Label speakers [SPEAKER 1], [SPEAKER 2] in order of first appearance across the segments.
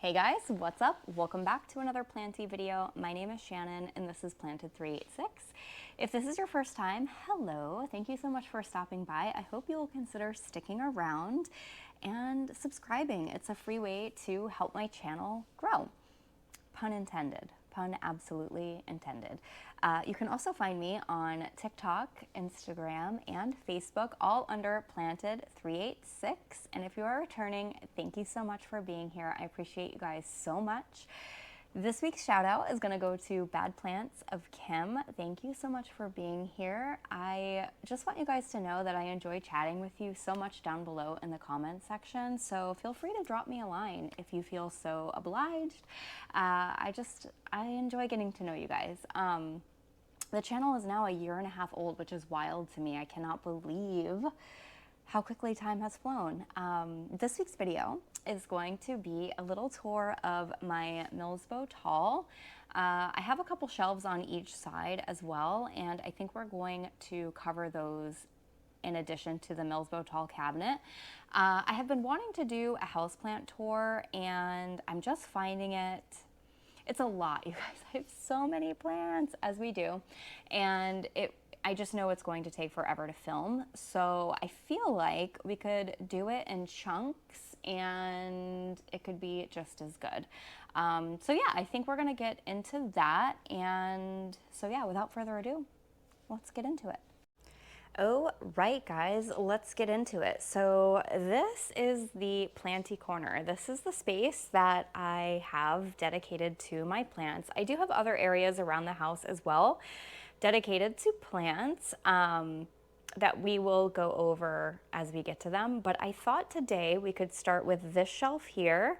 [SPEAKER 1] Hey guys, what's up? Welcome back to another Planty video. My name is Shannon and this is Planted 386. If this is your first time, hello. Thank you so much for stopping by. I hope you will consider sticking around and subscribing. It's a free way to help my channel grow. Pun intended. Pun absolutely intended. You can also find me on TikTok, Instagram, and Facebook, all under Planted386. And if you are returning, thank you so much for being here. I appreciate you guys so much. This week's shout out is going to go to Bad Plants of Kim. Thank you so much for being here. I just want you guys to know that I enjoy chatting with you so much down below in the comments section. So feel free to drop me a line if you feel so obliged. I enjoy getting to know you guys. The channel is now a year and a half old, which is wild to me. I cannot believe how quickly time has flown. This week's video is going to be a little tour of my Milsbo tall. I have a couple shelves on each side as well, and I think we're going to cover those in addition to the Milsbo tall cabinet. I have been wanting to do a houseplant tour, and I'm just finding it's a lot, you guys. I have so many plants, as we do, and I just know it's going to take forever to film, so I feel like we could do it in chunks and it could be just as good. So yeah, I think we're gonna get into that, and so yeah, without further ado, let's get into it. Oh, right guys, let's get into it. So this is the Planty corner. This is the space that I have dedicated to my plants. I do have other areas around the house as well dedicated to plants that we will go over as we get to them. But I thought today we could start with this shelf here,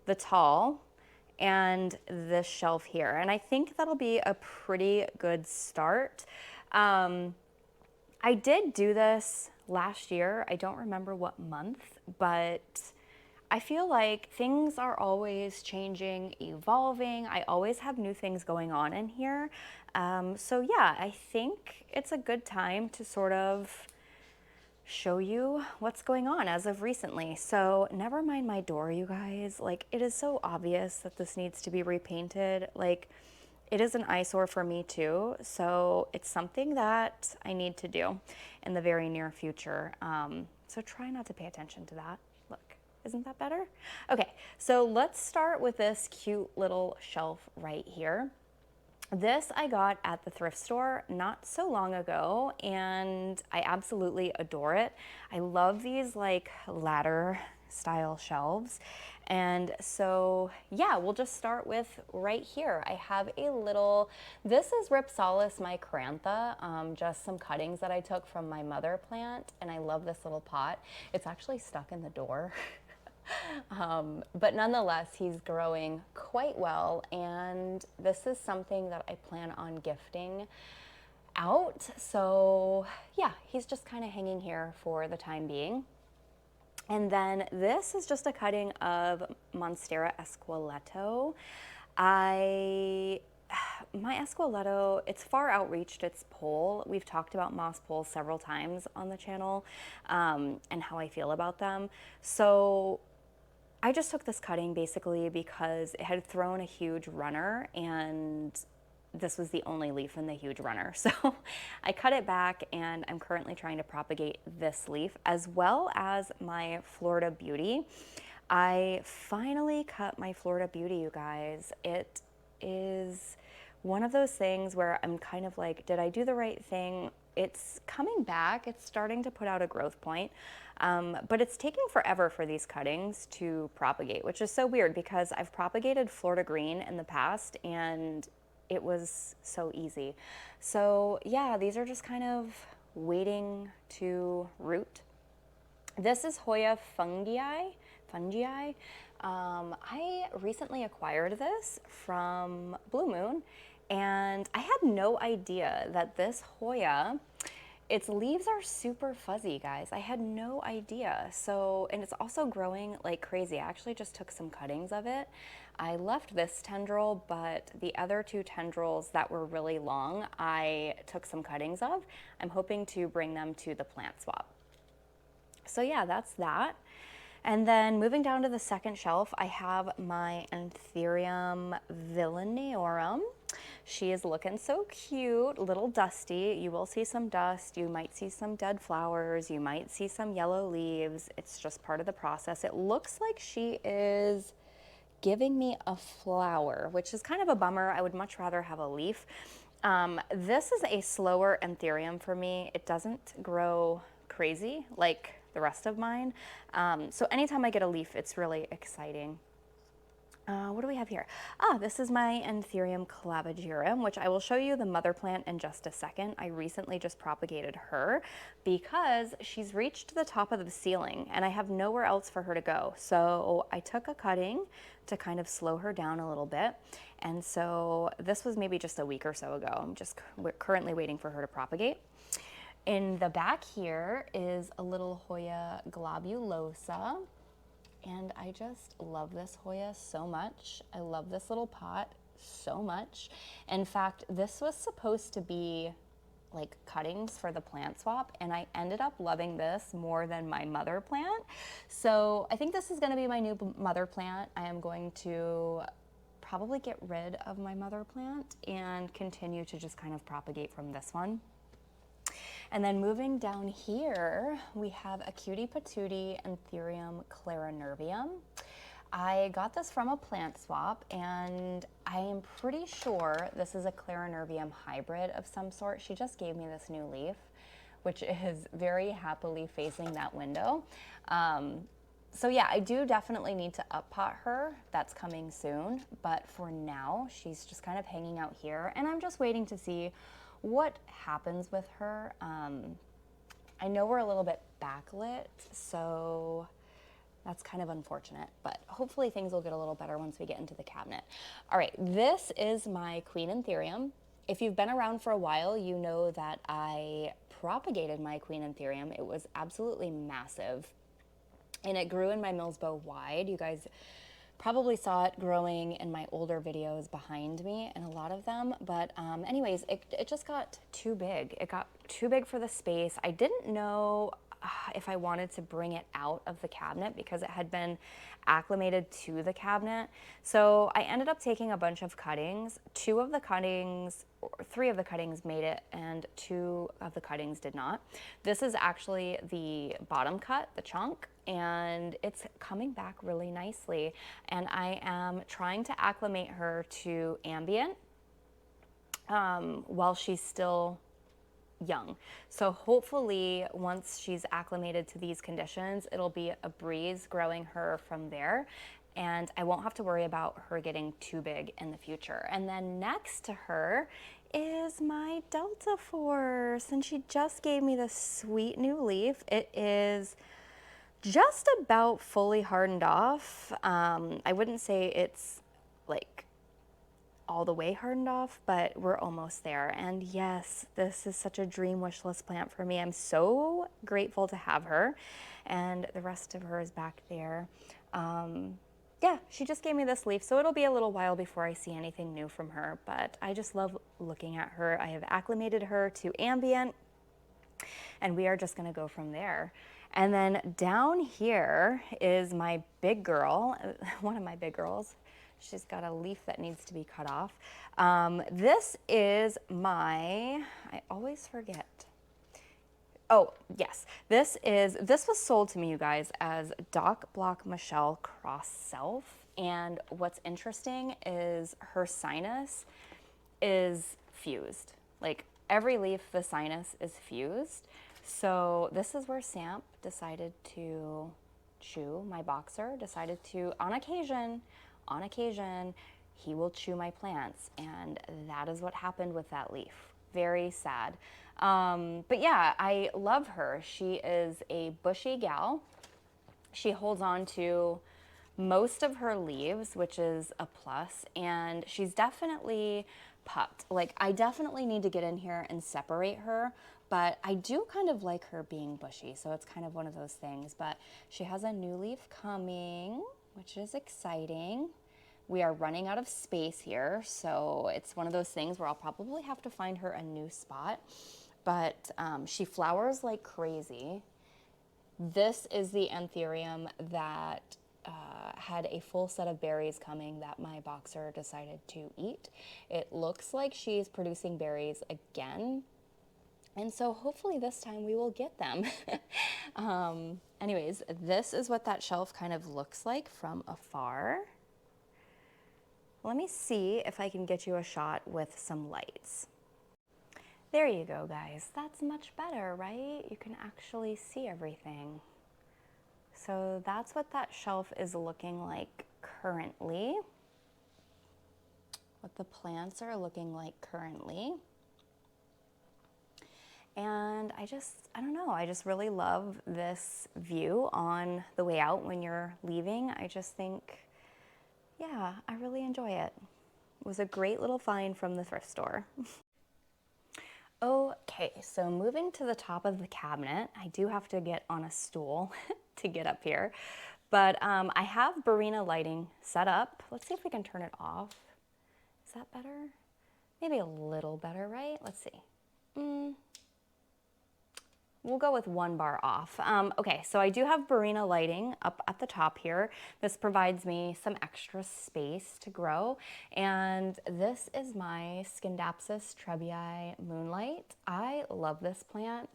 [SPEAKER 1] the tall, and this shelf here. And I think that'll be a pretty good start. I did do this last year. I don't remember what month, but I feel like things are always changing, evolving. I always have new things going on in here. So yeah, I think it's a good time to sort of show you what's going on as of recently. So never mind my door, you guys. Like, it is so obvious that this needs to be repainted. Like, it is an eyesore for me too, so it's something that I need to do in the very near future. So try not to pay attention to that. Look, isn't that better? Okay, so let's start with this cute little shelf right here. This I got at the thrift store not so long ago, and I absolutely adore it. I love these like ladder style shelves. And so yeah, we'll just start with right here. I have a little, this is Rhipsalis micrantha, just some cuttings that I took from my mother plant, and I love this little pot. It's actually stuck in the door. But nonetheless, he's growing quite well, and this is something that I plan on gifting out. So yeah, he's just kind of hanging here for the time being. And then this is just a cutting of Monstera Esqueleto. My Esqueleto, it's far outreached its pole. We've talked about moss poles several times on the channel, and how I feel about them. So I just took this cutting basically because it had thrown a huge runner, and this was the only leaf in the huge runner. So I cut it back, and I'm currently trying to propagate this leaf as well as my Florida Beauty. I finally cut my Florida Beauty, you guys. It is one of those things where I'm kind of like, did I do the right thing? It's coming back. It's starting to put out a growth point. But it's taking forever for these cuttings to propagate, which is so weird because I've propagated Florida Green in the past and it was so easy. So yeah, these are just kind of waiting to root. This is Hoya fungi. I recently acquired this from Blue Moon, and I had no idea that this Hoya, its leaves are super fuzzy, guys. I had no idea. So, and it's also growing like crazy. I actually just took some cuttings of it. I left this tendril, but the other two tendrils that were really long, I took some cuttings of. I'm hoping to bring them to the plant swap. So yeah, that's that. And then moving down to the second shelf, I have my Anthurium villaneorum. She is looking so cute, a little dusty. You will see some dust, you might see some dead flowers, you might see some yellow leaves. It's just part of the process. It looks like she is giving me a flower, which is kind of a bummer. I would much rather have a leaf. This is a slower Anthurium for me. It doesn't grow crazy like the rest of mine. So anytime I get a leaf, it's really exciting. What do we have here? This is my Anthurium clavigerum, which I will show you the mother plant in just a second. I recently just propagated her because she's reached the top of the ceiling and I have nowhere else for her to go. So I took a cutting to kind of slow her down a little bit. And so this was maybe just a week or so ago. I'm just currently waiting for her to propagate. In the back here is a little Hoya globulosa. And I just love this Hoya so much. I love this little pot so much. In fact, this was supposed to be like cuttings for the plant swap, and I ended up loving this more than my mother plant. So I think this is gonna be my new mother plant. I am going to probably get rid of my mother plant and continue to just kind of propagate from this one. And then moving down here, we have a cutie patootie Anthurium clarinervium. I got this from a plant swap, and I am pretty sure this is a clarinervium hybrid of some sort. She just gave me this new leaf, which is very happily facing that window. So yeah, I do definitely need to up pot her. That's coming soon, but for now, she's just kind of hanging out here, and I'm just waiting to see what happens with her. I know we're a little bit backlit, so that's kind of unfortunate, but hopefully things will get a little better once we get into the cabinet. All right, this is my Queen Anthurium. If you've been around for a while, you know that I propagated my Queen Anthurium. It was absolutely massive, and it grew in my Milsbo wide. You guys probably saw it growing in my older videos behind me and a lot of them, but anyways, it just got too big. It got too big for the space. I didn't know if I wanted to bring it out of the cabinet because it had been acclimated to the cabinet. So I ended up taking a bunch of cuttings. 3 of the cuttings made it and 2 of the cuttings did not. This is actually the bottom cut, the chunk, and it's coming back really nicely. And I am trying to acclimate her to ambient while she's still young. So hopefully once she's acclimated to these conditions, it'll be a breeze growing her from there, and I won't have to worry about her getting too big in the future. And then next to her is my Delta Force, and she just gave me this sweet new leaf. It is just about fully hardened off. I wouldn't say it's like all the way hardened off, but we're almost there. And yes, this is such a dream wish list plant for me. I'm so grateful to have her, and the rest of her is back there. Yeah, she just gave me this leaf, so it'll be a little while before I see anything new from her, but I just love looking at her. I have acclimated her to ambient, and we are just gonna go from there. And then down here is my big girl, one of my big girls. She's got a leaf that needs to be cut off. This is my, I always forget. Oh, yes. This was sold to me, you guys, as Doc Block Michelle Cross Self. And what's interesting is her sinus is fused. Like every leaf, the sinus is fused. So this is where Samp decided to chew, my boxer, decided to, on occasion, he will chew my plants, and that is what happened with that leaf. Very sad. But yeah, I love her. She is a bushy gal. She holds on to most of her leaves, which is a plus, and she's definitely pupped. Like, I definitely need to get in here and separate her, but I do kind of like her being bushy, so it's kind of one of those things. But she has a new leaf coming, which is exciting. We are running out of space here, so it's one of those things where I'll probably have to find her a new spot. But she flowers like crazy. This is the Anthurium that had a full set of berries coming that my boxer decided to eat. It looks like she's producing berries again, and so hopefully this time we will get them. Anyways, this is what that shelf kind of looks like from afar. Let me see if I can get you a shot with some lights. There you go, guys. That's much better, right? You can actually see everything. So that's what that shelf is looking like currently. What the plants are looking like currently. And I don't know, I just really love this view on the way out when you're leaving. I just think, yeah, I really enjoy it. It was a great little find from the thrift store. Okay, so moving to the top of the cabinet, I do have to get on a stool to get up here, but I have Barina lighting set up. Let's see if we can turn it off. Is that better? Maybe a little better, right? Let's see. We'll go with 1 bar off. Okay, so I do have Barina lighting up at the top here. This provides me some extra space to grow. And this is my Scindapsus trebii Moonlight. I love this plant.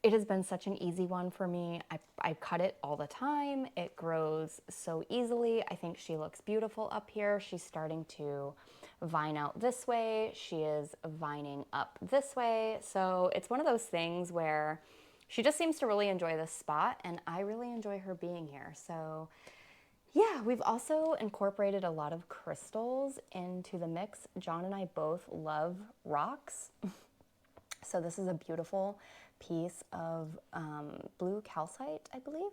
[SPEAKER 1] It has been such an easy one for me. I cut it all the time. It grows so easily. I think she looks beautiful up here. She's starting to vine out this way. She is vining up this way. So it's one of those things where she just seems to really enjoy this spot, and I really enjoy her being here. So yeah, we've also incorporated a lot of crystals into the mix. John and I both love rocks. So this is a beautiful piece of blue calcite, I believe,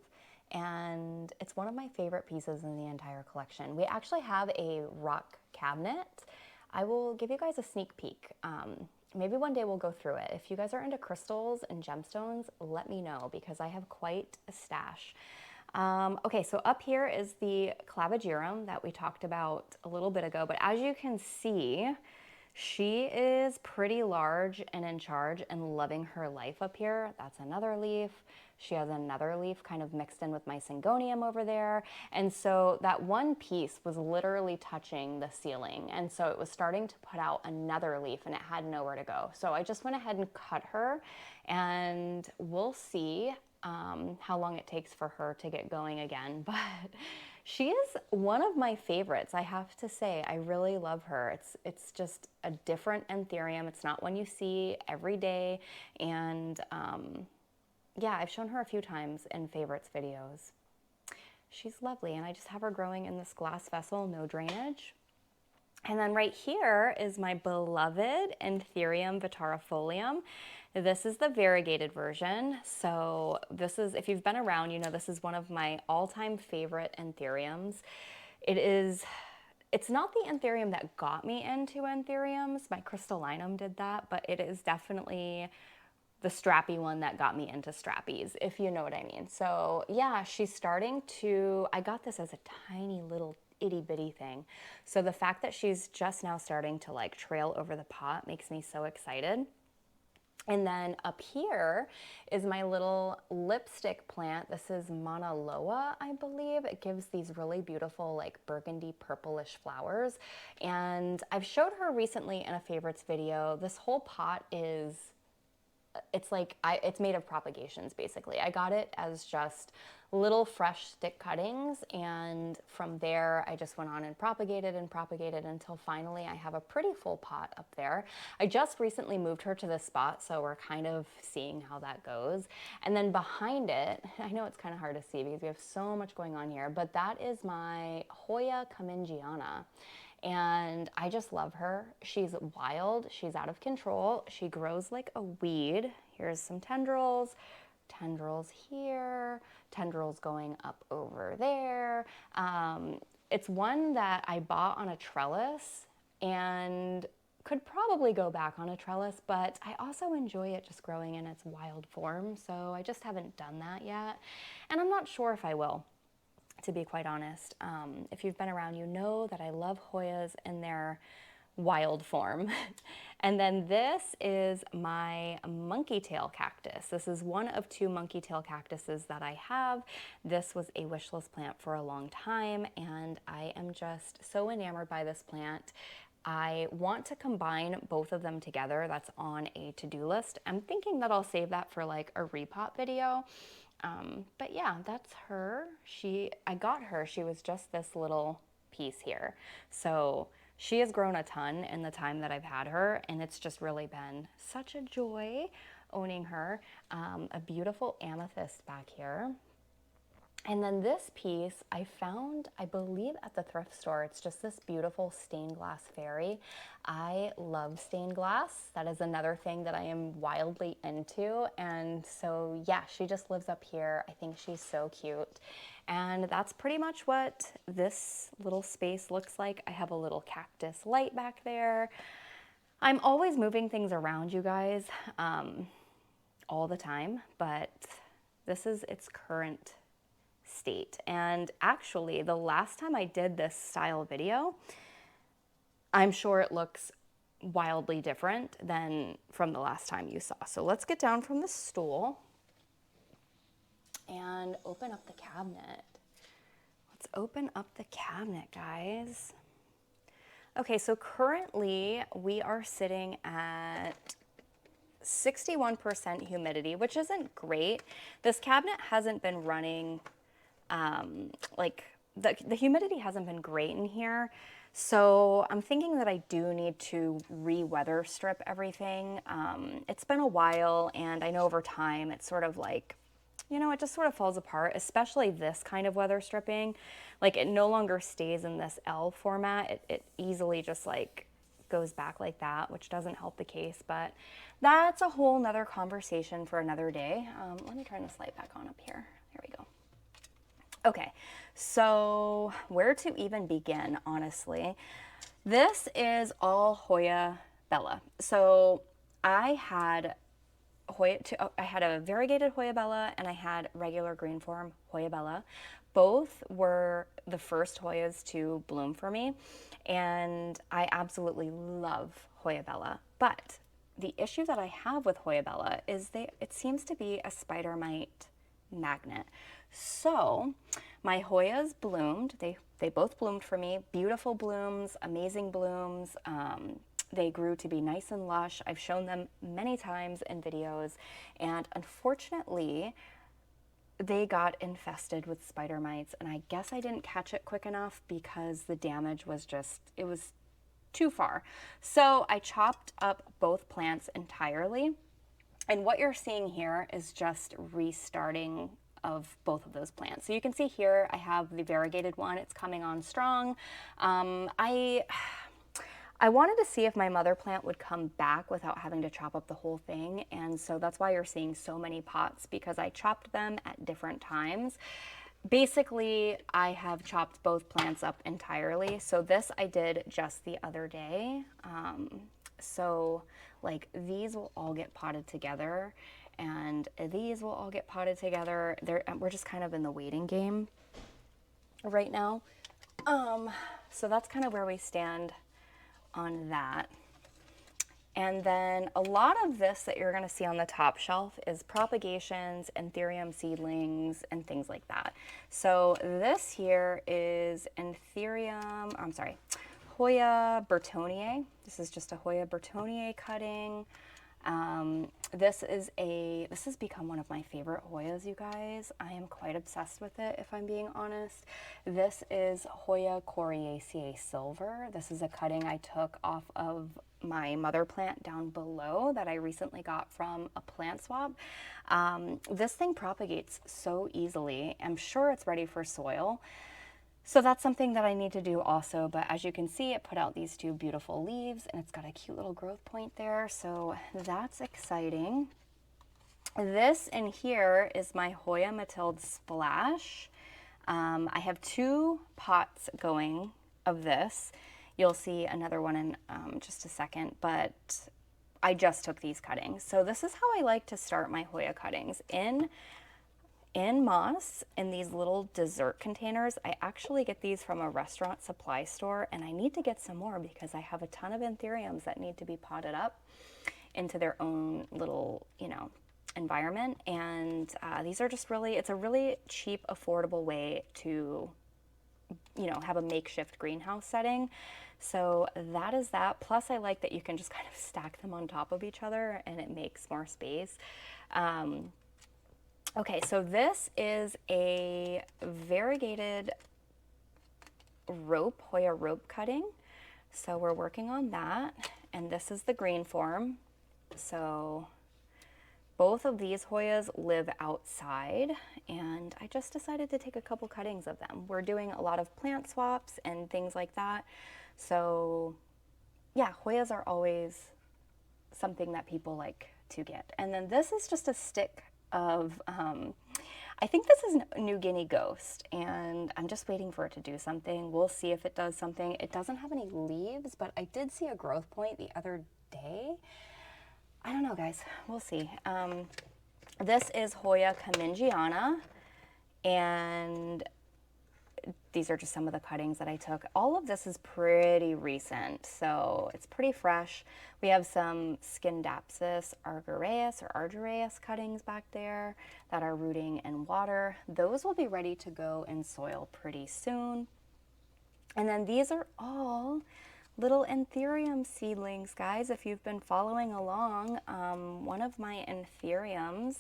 [SPEAKER 1] and it's one of my favorite pieces in the entire collection. We actually have a rock cabinet. I will give you guys a sneak peek. Maybe one day we'll go through it. If you guys are into crystals and gemstones, let me know because I have quite a stash. Okay, so up here is the Clavigerum that we talked about a little bit ago, but as you can see, she is pretty large and in charge and loving her life up here. That's another leaf. She has another leaf kind of mixed in with my Syngonium over there. And so that one piece was literally touching the ceiling. And so it was starting to put out another leaf and it had nowhere to go. So I just went ahead and cut her, and we'll see how long it takes for her to get going again. But she is one of my favorites, I have to say. I really love her. It's just a different Anthurium. It's not one you see every day. And yeah, I've shown her a few times in favorites videos. She's lovely, and I just have her growing in this glass vessel, no drainage. And then right here is my beloved Anthurium vitarifolium. This is the variegated version. So this is, if you've been around, you know this is one of my all-time favorite Anthuriums. It's not the Anthurium that got me into Anthuriums. My crystallinum did that, but it is definitely the strappy one that got me into strappies, if you know what I mean. So yeah, she's starting to, I got this as a tiny little itty bitty thing. So the fact that she's just now starting to like trail over the pot makes me so excited. And then up here is my little lipstick plant. This is Mauna Loa, I believe. It gives these really beautiful like burgundy purplish flowers. And I've showed her recently in a favorites video. This whole pot is, it's like, it's made of propagations basically. I got it as just little fresh stick cuttings, and from there I just went on and propagated until finally I have a pretty full pot up there. I just recently moved her to this spot, so we're kind of seeing how that goes. And then behind it, I know it's kind of hard to see because we have so much going on here, but that is my Hoya Camingiana. And I just love her. She's wild, she's out of control, she grows like a weed. Here's some tendrils, tendrils here, tendrils going up over there. It's one that I bought on a trellis and could probably go back on a trellis, but I also enjoy it just growing in its wild form, so I just haven't done that yet. And I'm not sure if I will, to be quite honest. If you've been around, you know that I love Hoyas in their wild form. And then this is my monkey tail cactus. This is one of 2 monkey tail cactuses that I have. This was a wish list plant for a long time, and I am just so enamored by this plant. I want to combine both of them together. That's on a to-do list. I'm thinking that I'll save that for like a repot video. But yeah, that's her. I got her, she was just this little piece here. So she has grown a ton in the time that I've had her, and it's just really been such a joy owning her. A beautiful amethyst back here. And then this piece I found, I believe, at the thrift store. It's just this beautiful stained glass fairy. I love stained glass. That is another thing that I am wildly into. And so yeah, she just lives up here. I think she's so cute. And that's pretty much what this little space looks like. I have a little cactus light back there. I'm always moving things around, you guys, all the time, but this is its current state. And actually, the last time I did this style video, I'm sure it looks wildly different than from the last time you saw. So let's get down from the stool and open up the cabinet. Let's open up the cabinet, guys. Okay, so currently we are sitting at 61% humidity, which isn't great. This cabinet hasn't been running, like the humidity hasn't been great in here. So I'm thinking that I do need to re-weather strip everything. It's been a while, and I know over time it's sort of like, you know, it just sort of falls apart, especially this kind of weather stripping. Like, it no longer stays in this L format. It easily just like goes back like that, which doesn't help the case, but that's a whole nother conversation for another day. Let me turn this light back on up here. There we go. Okay, so where to even begin, honestly? This is all Hoya Bella. So I had I had a variegated Hoya Bella and I had regular green form Hoya Bella. Both were the first Hoyas to bloom for me, and I absolutely love Hoya Bella. But the issue that I have with Hoya Bella is it seems to be a spider mite magnet. So my Hoyas bloomed. They both bloomed for me. Beautiful blooms, amazing blooms. They grew to be nice and lush. I've shown them many times in videos, and unfortunately, they got infested with spider mites, and I guess I didn't catch it quick enough because the damage was just, it was too far. So I chopped up both plants entirely, and what you're seeing here is just restarting of both of those plants. So you can see here I have the variegated one. It's coming on strong. I wanted to see if my mother plant would come back without having to chop up the whole thing, and so that's why you're seeing so many pots, because I chopped them at different times. Basically, I have chopped both plants up entirely. So this I did just the other day. So like these will all get potted together, and these will all get potted together. We're just kind of in the waiting game right now. So that's kind of where we stand on that. And then a lot of this that you're going to see on the top shelf is propagations, Anthurium seedlings, and things like that. So this here is Hoya Bertoniae. This is just a Hoya Bertoniae cutting. This has become one of my favorite Hoyas, you guys. I am quite obsessed with it, if I'm being honest. This is Hoya Coriaceae Silver. This is a cutting I took off of my mother plant down below that I recently got from a plant swap. This thing propagates so easily. I'm sure it's ready for soil. So that's something that I need to do also, but as you can see, it put out these 2 beautiful leaves, and it's got a cute little growth point there, so that's exciting. This in here is my Hoya Matilde Splash. I have 2 pots going of this. You'll see another one in just a second, but I just took these cuttings. So this is how I like to start my Hoya cuttings, in in moss in these little dessert containers. I actually get these from a restaurant supply store, and I need to get some more because I have a ton of Anthuriums that need to be potted up into their own little, environment. And these are just really, it's a really cheap, affordable way to, have a makeshift greenhouse setting. So that is that. Plus I like that you can just kind of stack them on top of each other and it makes more space. Okay, so this is a variegated rope, Hoya rope cutting. So we're working on that. And this is the green form. So both of these Hoyas live outside, and I just decided to take a couple cuttings of them. We're doing a lot of plant swaps and things like that. So yeah, Hoyas are always something that people like to get. And then this is just a stick of, I think this is New Guinea Ghost, and I'm just waiting for it to do something. We'll see if it does something. It doesn't have any leaves, but I did see a growth point the other day. I don't know, guys. We'll see. This is Hoya Camingiana, and these are just some of the cuttings that I took. All of this is pretty recent, so it's pretty fresh. We have some Scindapsus argyraeus cuttings back there that are rooting in water. Those will be ready to go in soil pretty soon. And then these are all little Anthurium seedlings, guys. If you've been following along, one of my Anthuriums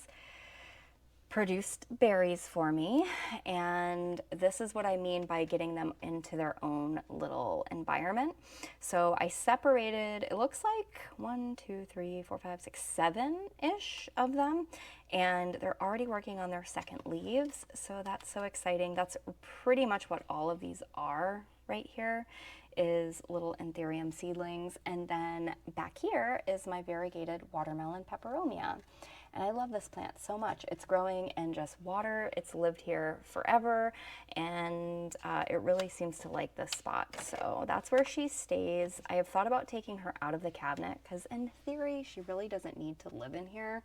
[SPEAKER 1] produced berries for me, and this is what I mean by getting them into their own little environment. So I separated, it looks like 1, 2, 3, 4, 5, 6, 7-ish of them, and they're already working on their second leaves, so that's so exciting. That's pretty much what all of these are right here, is little Anthurium seedlings. And then back here is my variegated watermelon Peperomia. And I love this plant so much. It's growing in just water. It's lived here forever, and it really seems to like this spot. So that's where she stays. I have thought about taking her out of the cabinet because in theory, she really doesn't need to live in here,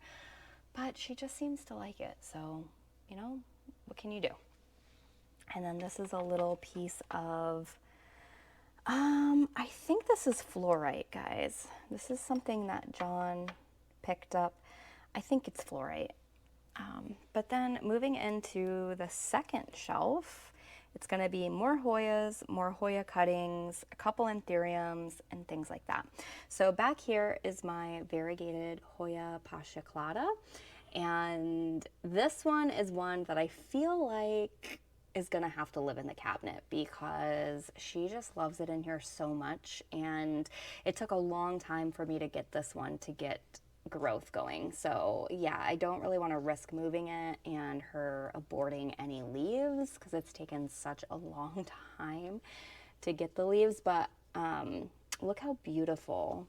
[SPEAKER 1] but she just seems to like it. So, what can you do? And then this is a little piece of, I think this is fluorite, guys. This is something that John picked up. I think it's fluorite. But then moving into the second shelf, it's going to be more Hoyas, more Hoya cuttings, a couple Anthuriums, and things like that. So back here is my variegated Hoya pasciclata. And this one is one that I feel like is gonna have to live in the cabinet because she just loves it in here so much, and it took a long time for me to get this one to get growth going. So yeah, I don't really want to risk moving it and her aborting any leaves because it's taken such a long time to get the leaves. But look how beautiful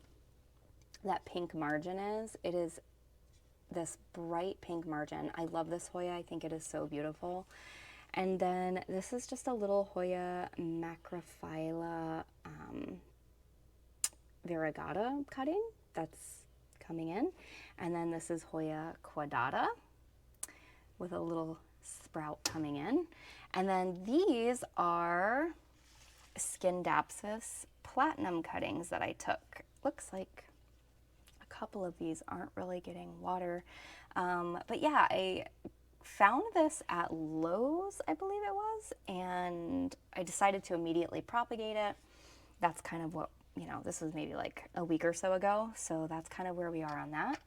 [SPEAKER 1] that pink margin is. It is this bright pink margin. I love this Hoya. I think it is so beautiful. And then this is just a little Hoya macrophylla variegata cutting that's coming in. And then this is Hoya quadrata with a little sprout coming in. And then these are Scindapsus platinum cuttings that I took. Looks like a couple of these aren't really getting water. But yeah, I found this at Lowe's, I believe it was, and I decided to immediately propagate it. That's kind of what, this was maybe like a week or so ago, so that's kind of where we are on that.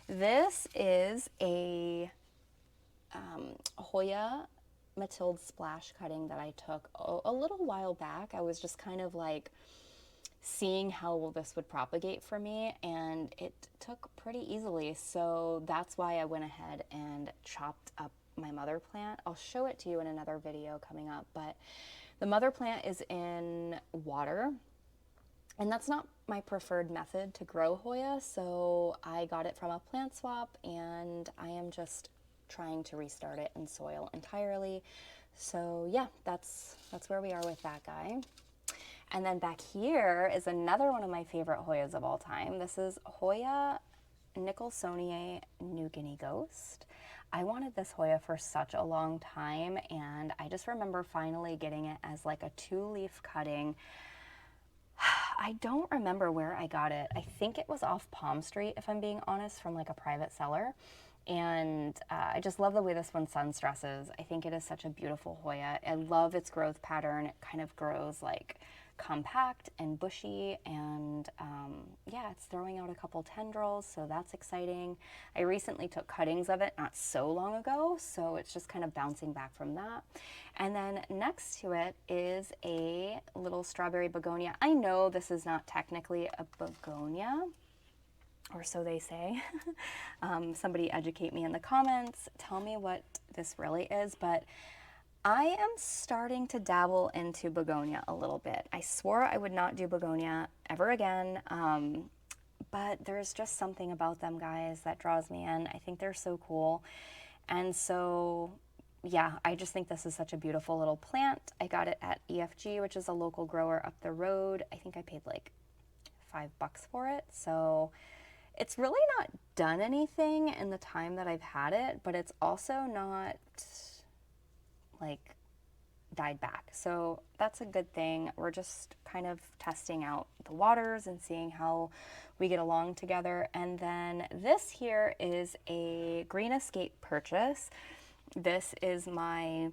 [SPEAKER 1] This is a Hoya Matilde splash cutting that I took a little while back. I was just kind of like seeing how this would propagate for me, and it took pretty easily. So that's why I went ahead and chopped up my mother plant. I'll show it to you in another video coming up, but the mother plant is in water, and that's not my preferred method to grow Hoya, so I got it from a plant swap, and I am just trying to restart it in soil entirely. So yeah, that's where we are with that guy. And then back here is another one of my favorite Hoyas of all time. This is Hoya Nicholsoniae New Guinea Ghost. I wanted this Hoya for such a long time, and I just remember finally getting it as like a 2-leaf cutting. I don't remember where I got it. I think it was off Palm Street, if I'm being honest, from like a private seller. And I just love the way this one sun stresses. I think it is such a beautiful Hoya. I love its growth pattern. It kind of grows like compact and bushy, and yeah, it's throwing out a couple tendrils, so that's exciting. I recently took cuttings of it not so long ago, so it's just kind of bouncing back from that. And then next to it is a little strawberry begonia. I know this is not technically a begonia, or so they say. Somebody educate me in the comments, tell me what this really is, but I am starting to dabble into begonia a little bit. I swore I would not do begonia ever again, but there's just something about them, guys, that draws me in. I think they're so cool. And so, yeah, I just think this is such a beautiful little plant. I got it at EFG, which is a local grower up the road. I think I paid like $5 for it. So it's really not done anything in the time that I've had it, but it's also not like died back. So that's a good thing. We're just kind of testing out the waters and seeing how we get along together. And then this here is a Green Escape purchase. This is my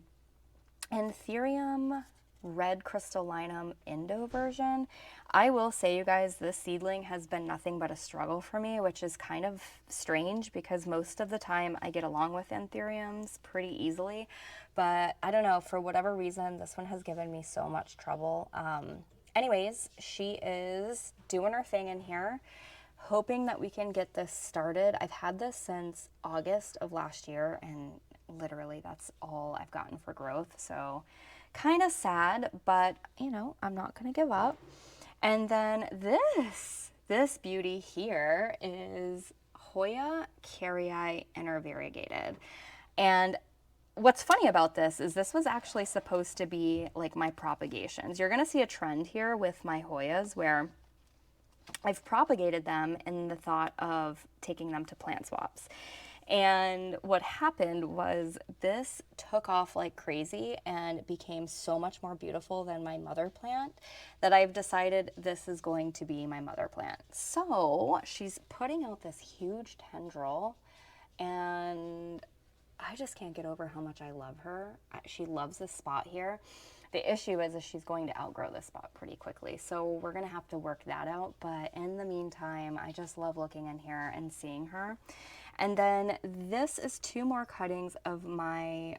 [SPEAKER 1] Anthurium red crystallinum Indo version. I will say, you guys, this seedling has been nothing but a struggle for me, which is kind of strange because most of the time I get along with Anthuriums pretty easily. But I don't know, for whatever reason, this one has given me so much trouble. Anyways, she is doing her thing in here, hoping that we can get this started. I've had this since August of last year, and literally that's all I've gotten for growth. So kind of sad, but you know, I'm not gonna give up. And then this beauty here is Hoya carrii intervariegated. And what's funny about this is this was actually supposed to be like my propagations. You're gonna see a trend here with my Hoyas where I've propagated them in the thought of taking them to plant swaps. And what happened was this took off like crazy and became so much more beautiful than my mother plant that I've decided this is going to be my mother plant. So she's putting out this huge tendril, and I just can't get over how much I love her. She loves this spot here. The issue is she's going to outgrow this spot pretty quickly, so we're gonna have to work that out. But in the meantime, I just love looking in here and seeing her. And then this is 2 more cuttings of my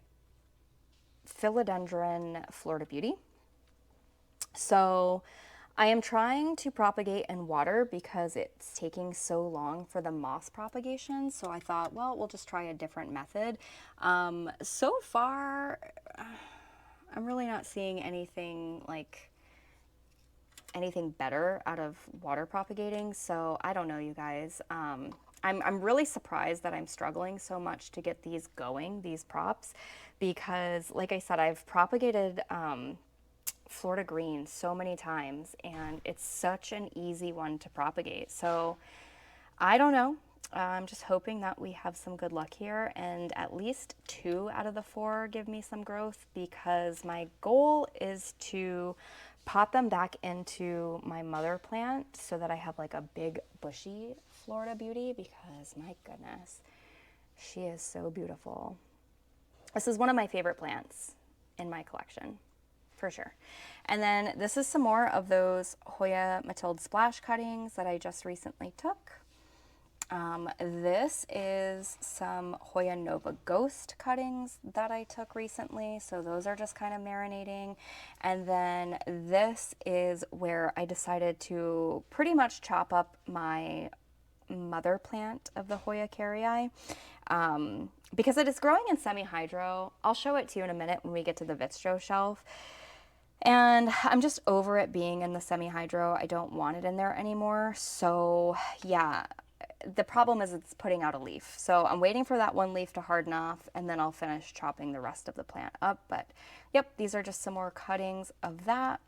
[SPEAKER 1] Philodendron Florida Beauty. So I am trying to propagate in water because it's taking so long for the moss propagation. So I thought, well, we'll just try a different method. So far, I'm really not seeing anything better out of water propagating. So I don't know, you guys. I'm really surprised that I'm struggling so much to get these going, these props, because like I said, I've propagated Florida green so many times, and it's such an easy one to propagate. So I don't know. I'm just hoping that we have some good luck here, and at least 2 out of the 4 give me some growth, because my goal is to pot them back into my mother plant so that I have like a big bushy Florida Beauty, because my goodness, she is so beautiful. This is one of my favorite plants in my collection, for sure. And then this is some more of those Hoya Matilde splash cuttings that I just recently took. This is some Hoya Nova Ghost cuttings that I took recently, so those are just kind of marinating. And then this is where I decided to pretty much chop up my mother plant of the Hoya carrii, because it is growing in semi-hydro. I'll show it to you in a minute when we get to the Vittsjo shelf. And I'm just over it being in the semi-hydro. I don't want it in there anymore. So yeah, the problem is it's putting out a leaf. So I'm waiting for that one leaf to harden off, and then I'll finish chopping the rest of the plant up. But yep, these are just some more cuttings of that.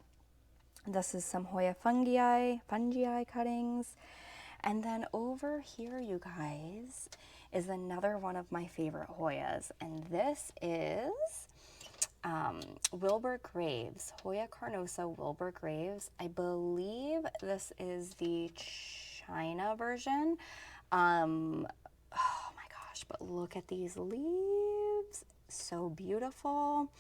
[SPEAKER 1] This is some Hoya fungi cuttings. And then over here, you guys, is another one of my favorite Hoyas, and this is Wilbur Graves, Hoya carnosa Wilbur Graves. I believe this is the China version. Oh my gosh, but look at these leaves, so beautiful.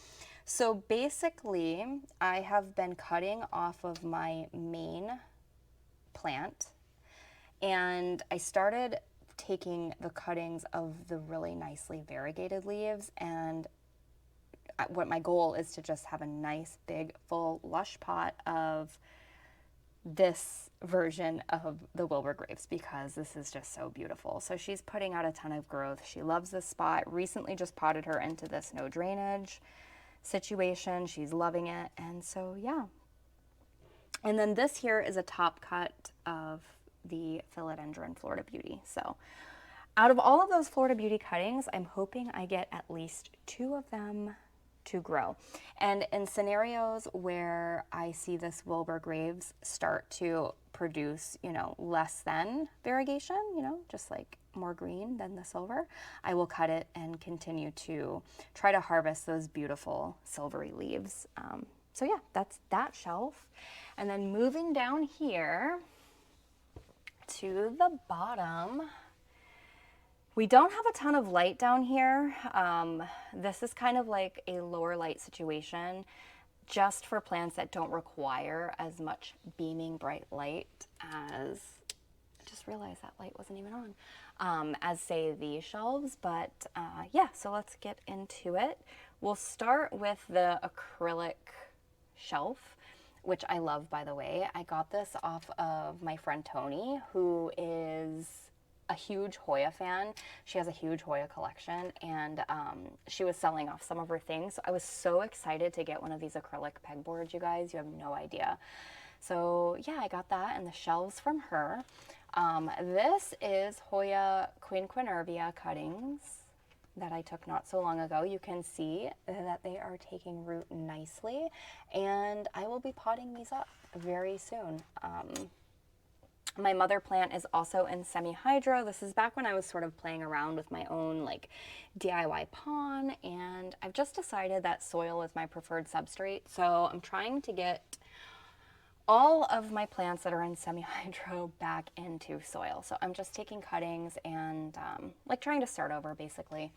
[SPEAKER 1] So basically, I have been cutting off of my main plant, and I started taking the cuttings of the really nicely variegated leaves, and what my goal is to just have a nice big full lush pot of this version of the Wilbur Graves, because this is just so beautiful. So she's putting out a ton of growth. She loves this spot. Recently just potted her into this no drainage situation. She's loving it. And so yeah. And then this here is a top cut of the Philodendron Florida Beauty. So out of all of those Florida Beauty cuttings, I'm hoping I get at least 2 of them to grow. And in scenarios where I see this Wilbur Graves start to produce, you know, less than variegation, you know, just like more green than the silver, I will cut it and continue to try to harvest those beautiful silvery leaves. So yeah, that's that shelf. And then moving down here to the bottom, we don't have a ton of light down here. This is kind of like a lower light situation just for plants that don't require as much beaming bright light as, I just realized that light wasn't even on, as say these shelves. But yeah, so let's get into it. We'll start with the acrylic shelf, which I love, by the way. I got this off of my friend Tony, who is a huge Hoya fan. She has a huge Hoya collection, and she was selling off some of her things. So I was so excited to get one of these acrylic pegboards, you guys. You have no idea. So yeah, I got that and the shelves from her. This is Hoya quinquenervia cuttings that I took not so long ago. You can see that they are taking root nicely, and I will be potting these up very soon. My mother plant is also in semi-hydro. This is back when I was sort of playing around with my own like DIY pond, and I've just decided that soil is my preferred substrate. So I'm trying to get all of my plants that are in semi-hydro back into soil. So I'm just taking cuttings and like trying to start over basically.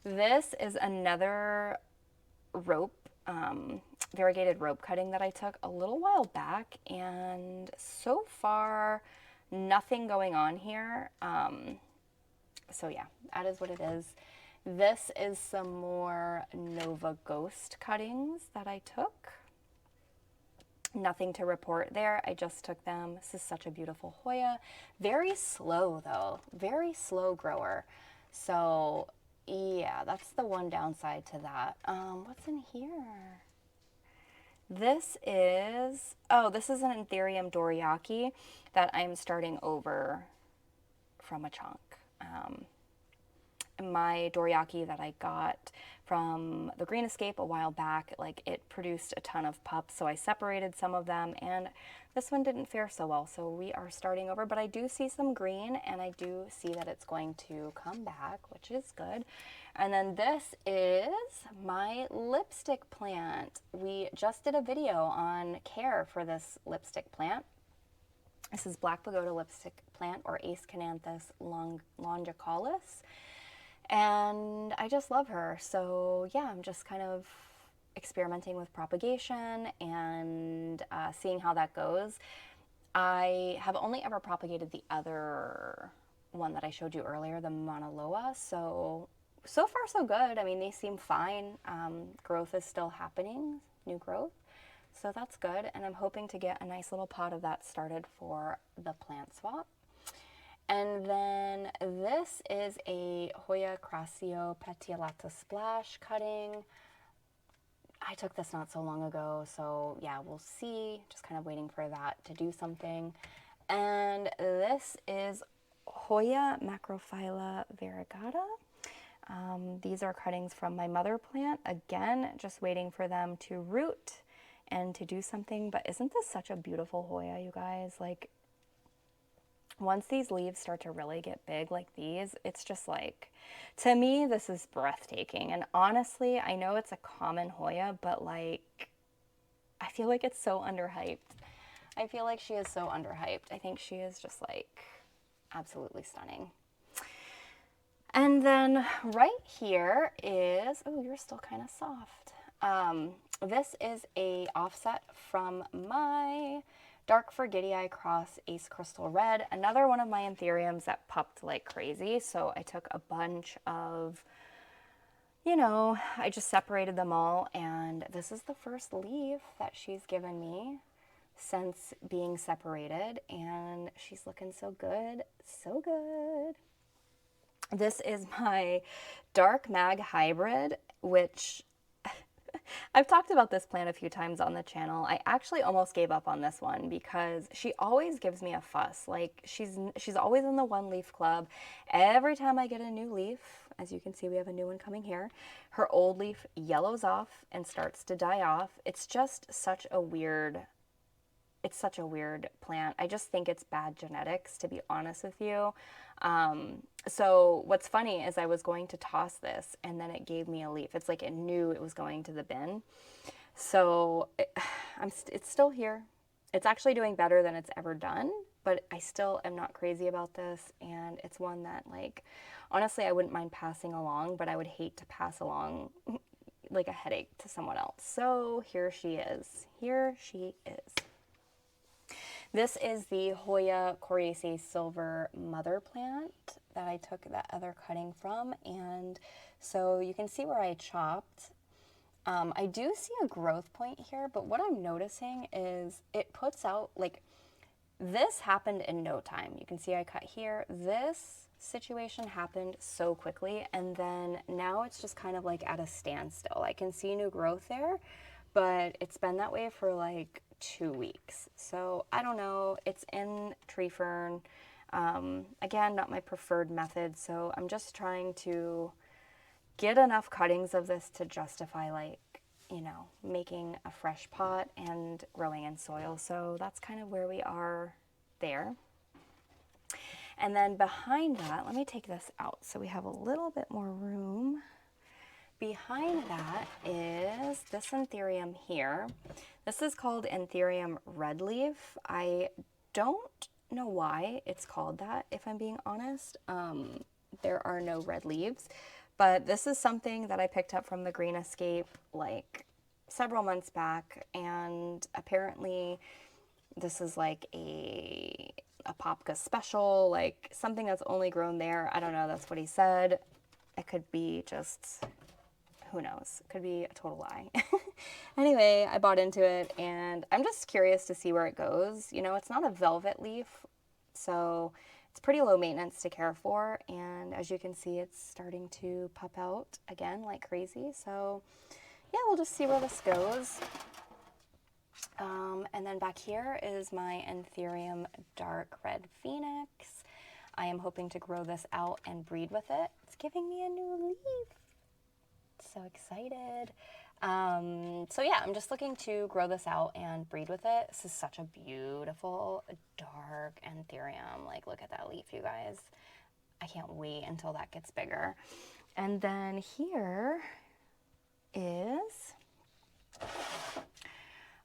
[SPEAKER 1] This is another rope, variegated rope cutting that I took a little while back, and so far nothing going on here. So yeah, that is what it is. This is some more Nova Ghost cuttings that I took. Nothing to report there. I just took them. This is such a beautiful Hoya. Very slow though, very slow grower. So yeah, that's the one downside to that. What's in here? This is, oh, this is an Anthurium Doriaki that I'm starting over from a chunk. My Doriaki that I got from the Green Escape a while back, like it produced a ton of pups, so I separated some of them, and this one didn't fare so well, so we are starting over. But I do see some green, and I do see that it's going to come back, which is good. And then this is my lipstick plant. We just did a video on care for this lipstick plant. This is Black Pagoda lipstick plant, or Aeschynanthus longicalis. And I just love her. So yeah, I'm just kind of experimenting with propagation and seeing how that goes. I have only ever propagated the other one that I showed you earlier, the Mauna Loa. So far so good. I mean, they seem fine. Growth is still happening, new growth. So that's good. And I'm hoping to get a nice little pot of that started for the plant swap. And then this is a Hoya Crassio Petiolata Splash cutting. I took this not so long ago, so yeah, we'll see. Just kind of waiting for that to do something. And this is Hoya Macrophylla variegata. These are cuttings from my mother plant. Again, just waiting for them to root and to do something. But isn't this such a beautiful Hoya, you guys? Like, once these leaves start to really get big like these, it's just like, to me, this is breathtaking. And honestly, I know it's a common Hoya, but like, I feel like it's so underhyped. I feel like she is so underhyped. I think she is just like absolutely stunning. And then right here is, oh, you're still kind of soft. This is a offset from my Dark Forgetii Cross Ace Crystal Red, another one of my Anthuriums that popped like crazy. So I took a bunch of, you know, I just separated them all, and this is the first leaf that she's given me since being separated, and she's looking so good, so good. This is my Dark Mag Hybrid, which I've talked about this plant a few times on the channel. I actually almost gave up on this one because she always gives me a fuss. Like she's always in the one leaf club. Every time I get a new leaf, as you can see, we have a new one coming here, her old leaf yellows off and starts to die off. It's just such a weird, it's such a weird plant. I just think it's bad genetics, to be honest with you. So what's funny is I was going to toss this and then it gave me a leaf. It's like it knew it was going to the bin. So it's still here. It's actually doing better than it's ever done, but I still am not crazy about this. And it's one that, like, honestly, I wouldn't mind passing along, but I would hate to pass along like a headache to someone else. So here she is. Here she is. This is the Hoya Coriaceae Silver mother plant that I took that other cutting from. And so you can see where I chopped. I do see a growth point here, but what I'm noticing is it puts out, like, this happened in no time. You can see I cut here. This situation happened so quickly, and then now it's just kind of like at a standstill. I can see new growth there, but it's been that way for like 2 weeks. So I don't know. It's in tree fern. Again, not my preferred method, so I'm just trying to get enough cuttings of this to justify, like, you know, making a fresh pot and growing in soil. So that's kind of where we are there. And then behind that, let me take this out so we have a little bit more room. Behind that is this Anthurium here. This is called Anthurium Red Leaf. I don't know why it's called that, if I'm being honest. There are no red leaves. But this is something that I picked up from the Green Escape like several months back, and apparently this is like a Popka special, like something that's only grown there. I don't know, that's what he said. It could be just, who knows? It could be a total lie. Anyway, I bought into it, and I'm just curious to see where it goes. You know, it's not a velvet leaf, so it's pretty low maintenance to care for, and as you can see, it's starting to pup out again like crazy. So yeah, we'll just see where this goes. And then back here is my Anthurium Dark Red Phoenix. I am hoping to grow this out and breed with it. It's giving me a new leaf. So excited. So yeah, I'm just looking to grow this out and breed with it. This is such a beautiful dark Anthurium. Like, look at that leaf, you guys. I can't wait until that gets bigger. And then here is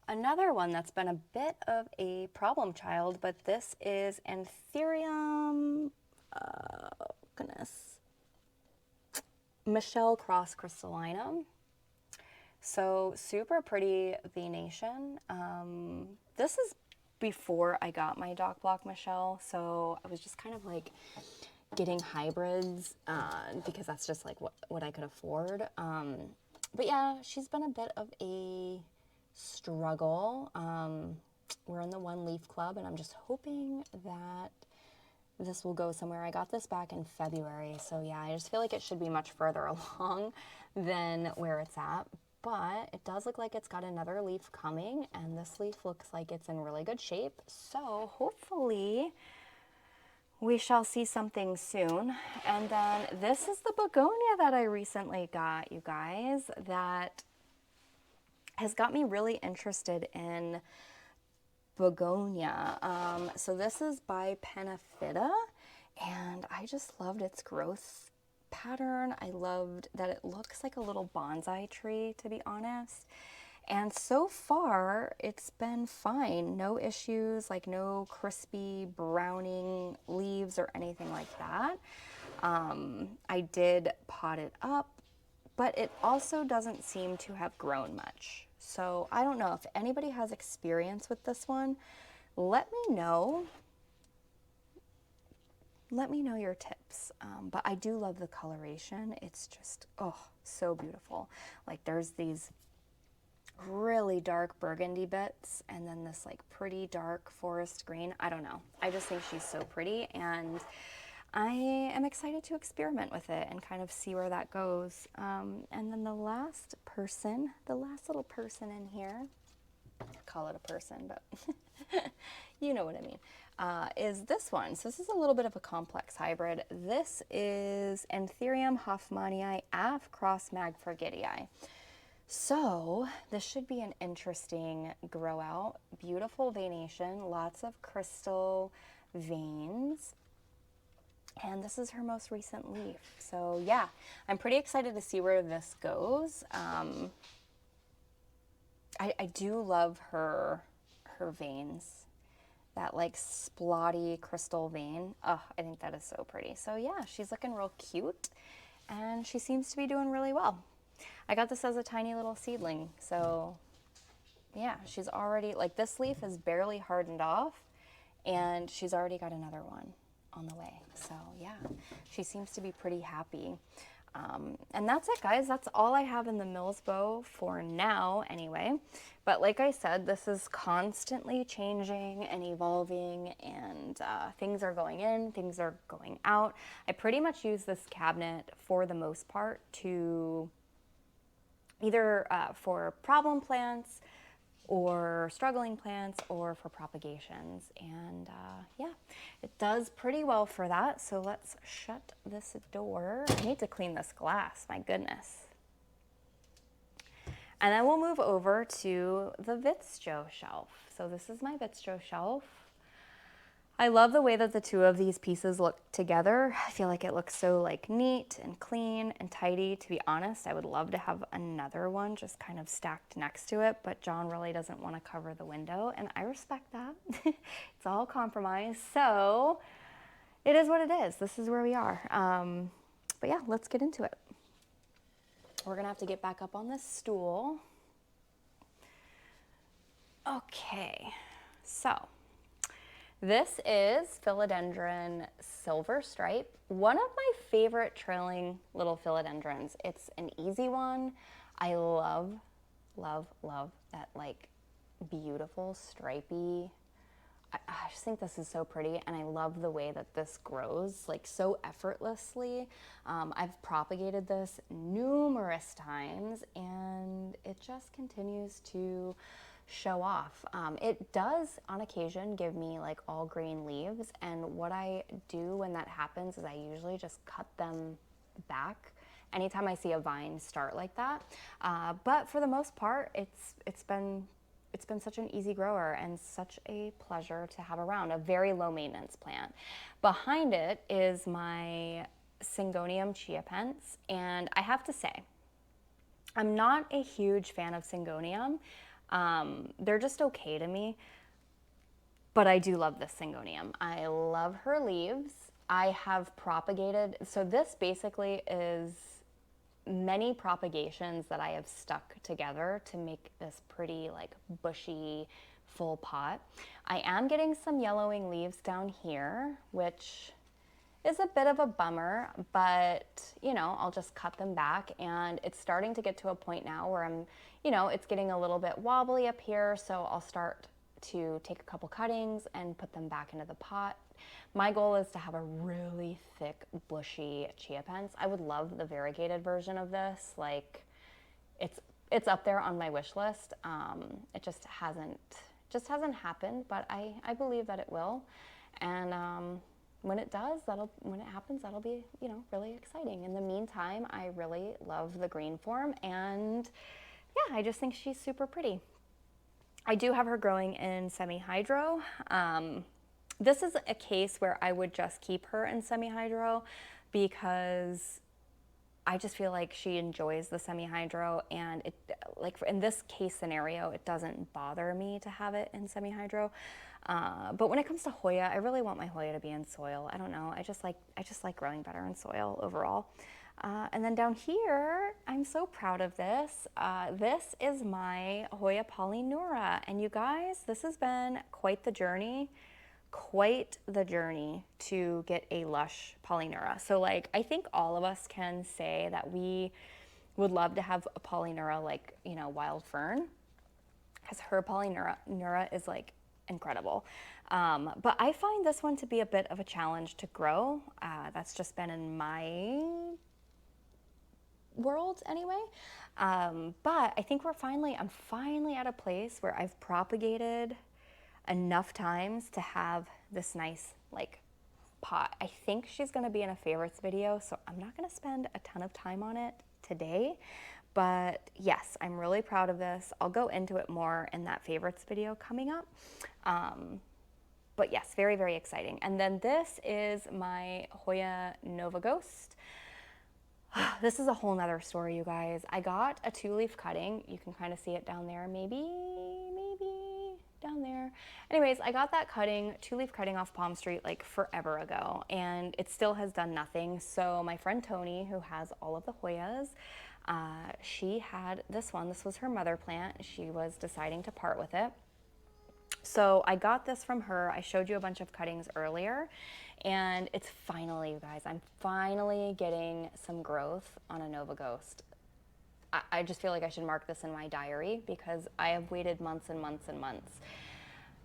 [SPEAKER 1] another one that's been a bit of a problem child, but this is Anthurium, Michelle Cross Crystallinum. So super pretty venation. This is before I got my Dock Block Michelle, so I was just kind of like getting hybrids because that's just like what I could afford. But yeah, she's been a bit of a struggle. We're in the one leaf club, and I'm just hoping that this will go somewhere. I got this back in February, so yeah, I just feel like it should be much further along than where it's at. But it does look like it's got another leaf coming, and this leaf looks like it's in really good shape. So hopefully we shall see something soon. And then this is the begonia that I recently got, you guys, that has got me really interested in begonia. So this is by Penaphyta, and I just loved its growth pattern. I loved that it looks like a little bonsai tree, to be honest. And so far, it's been fine. No issues, like no crispy browning leaves or anything like that. I did pot it up, but it also doesn't seem to have grown much. So I don't know if anybody has experience with this one. Let me know. Let me know your tips. But I do love the coloration. It's just, oh, so beautiful. Like there's these really dark burgundy bits and then this like pretty dark forest green. I don't know. I just think she's so pretty, and I am excited to experiment with it and kind of see where that goes. And then the last little person in here, I call it a person, but you know what I mean, is this one. So this is a little bit of a complex hybrid. This is Anthurium hoffmanii Av cross Magfragidii. So this should be an interesting grow out. Beautiful veination, lots of crystal veins. And this is her most recent leaf. So yeah, I'm pretty excited to see where this goes. I do love her veins. That like splotty crystal vein. Oh, I think that is so pretty. So yeah, she's looking real cute and she seems to be doing really well. I got this as a tiny little seedling. So yeah, she's already, like this leaf is barely hardened off and she's already got another one on the way. So yeah, she seems to be pretty happy. And that's it, guys. That's all I have in the Milsbo for now anyway. But like I said, this is constantly changing and evolving, and things are going in, things are going out. I pretty much use this cabinet for the most part to either for problem plants or struggling plants or for propagations. And yeah, it does pretty well for that. So let's shut this door. I need to clean this glass, my goodness. And then we'll move over to the Vittsjo shelf. So this is my Vittsjo shelf. I love the way that the two of these pieces look together. I feel like it looks so like neat and clean and tidy. To be honest, I would love to have another one just kind of stacked next to it, but John really doesn't want to cover the window, and I respect that. It's all compromise. So it is what it is. This is where we are. But yeah, let's get into it. We're gonna have to get back up on this stool. Okay, so this is Philodendron Silver Stripe, one of my favorite trailing little philodendrons. It's an easy one. I love, love, love that like beautiful stripy. I just think this is so pretty, and I love the way that this grows like so effortlessly. I've propagated this numerous times and it just continues to show off. It does on occasion give me like all green leaves, and what I do when that happens is I usually just cut them back anytime I see a vine start like that. But for the most part, it's been such an easy grower and such a pleasure to have around. A very low maintenance plant. Behind it is my Syngonium chiapens, and I have to say, I'm not a huge fan of Syngonium. They're just okay to me, but I do love this Syngonium. I love her leaves. I have propagated, so this basically is many propagations that I have stuck together to make this pretty like bushy full pot. I am getting some yellowing leaves down here, which is a bit of a bummer, but you know, I'll just cut them back, and it's starting to get to a point now where I'm, you know, it's getting a little bit wobbly up here, so I'll start to take a couple cuttings and put them back into the pot. My goal is to have a really thick, bushy chiapens. I would love the variegated version of this. Like, it's up there on my wish list. It just hasn't happened, but I believe that it will. And when it does, when it happens, that'll be, you know, really exciting. In the meantime, I really love the green form, and yeah, I just think she's super pretty. I do have her growing in semi-hydro. This is a case where I would just keep her in semi-hydro because I just feel like she enjoys the semi-hydro, and it, like in this case scenario, it doesn't bother me to have it in semi-hydro. But when it comes to Hoya, I really want my Hoya to be in soil. I don't know. I just like growing better in soil overall. And then down here, I'm so proud of this. This is my Hoya polynura, and you guys, this has been quite the journey to get a lush polynura. So like, I think all of us can say that we would love to have a polynura like, you know, wild fern, because her polynura is like incredible. But I find this one to be a bit of a challenge to grow. That's just been in my world anyway. But I think I'm finally at a place where I've propagated enough times to have this nice like pot. I think she's going to be in a favorites video, so I'm not going to spend a ton of time on it today. But yes, I'm really proud of this. I'll go into it more in that favorites video coming up. But yes, very, very exciting. And then this is my Hoya Nova Ghost. This is a whole nother story, you guys. I got a 2-leaf cutting. You can kind of see it down there, maybe down there. Anyways, I got that cutting, 2-leaf cutting off Palm Street like forever ago, and it still has done nothing. So my friend Tony, who has all of the Hoyas, she had this one. This was her mother plant. She was deciding to part with it. So I got this from her. I showed you a bunch of cuttings earlier, and it's finally, you guys, I'm finally getting some growth on a Nova Ghost. I just feel like I should mark this in my diary because I have waited months and months and months.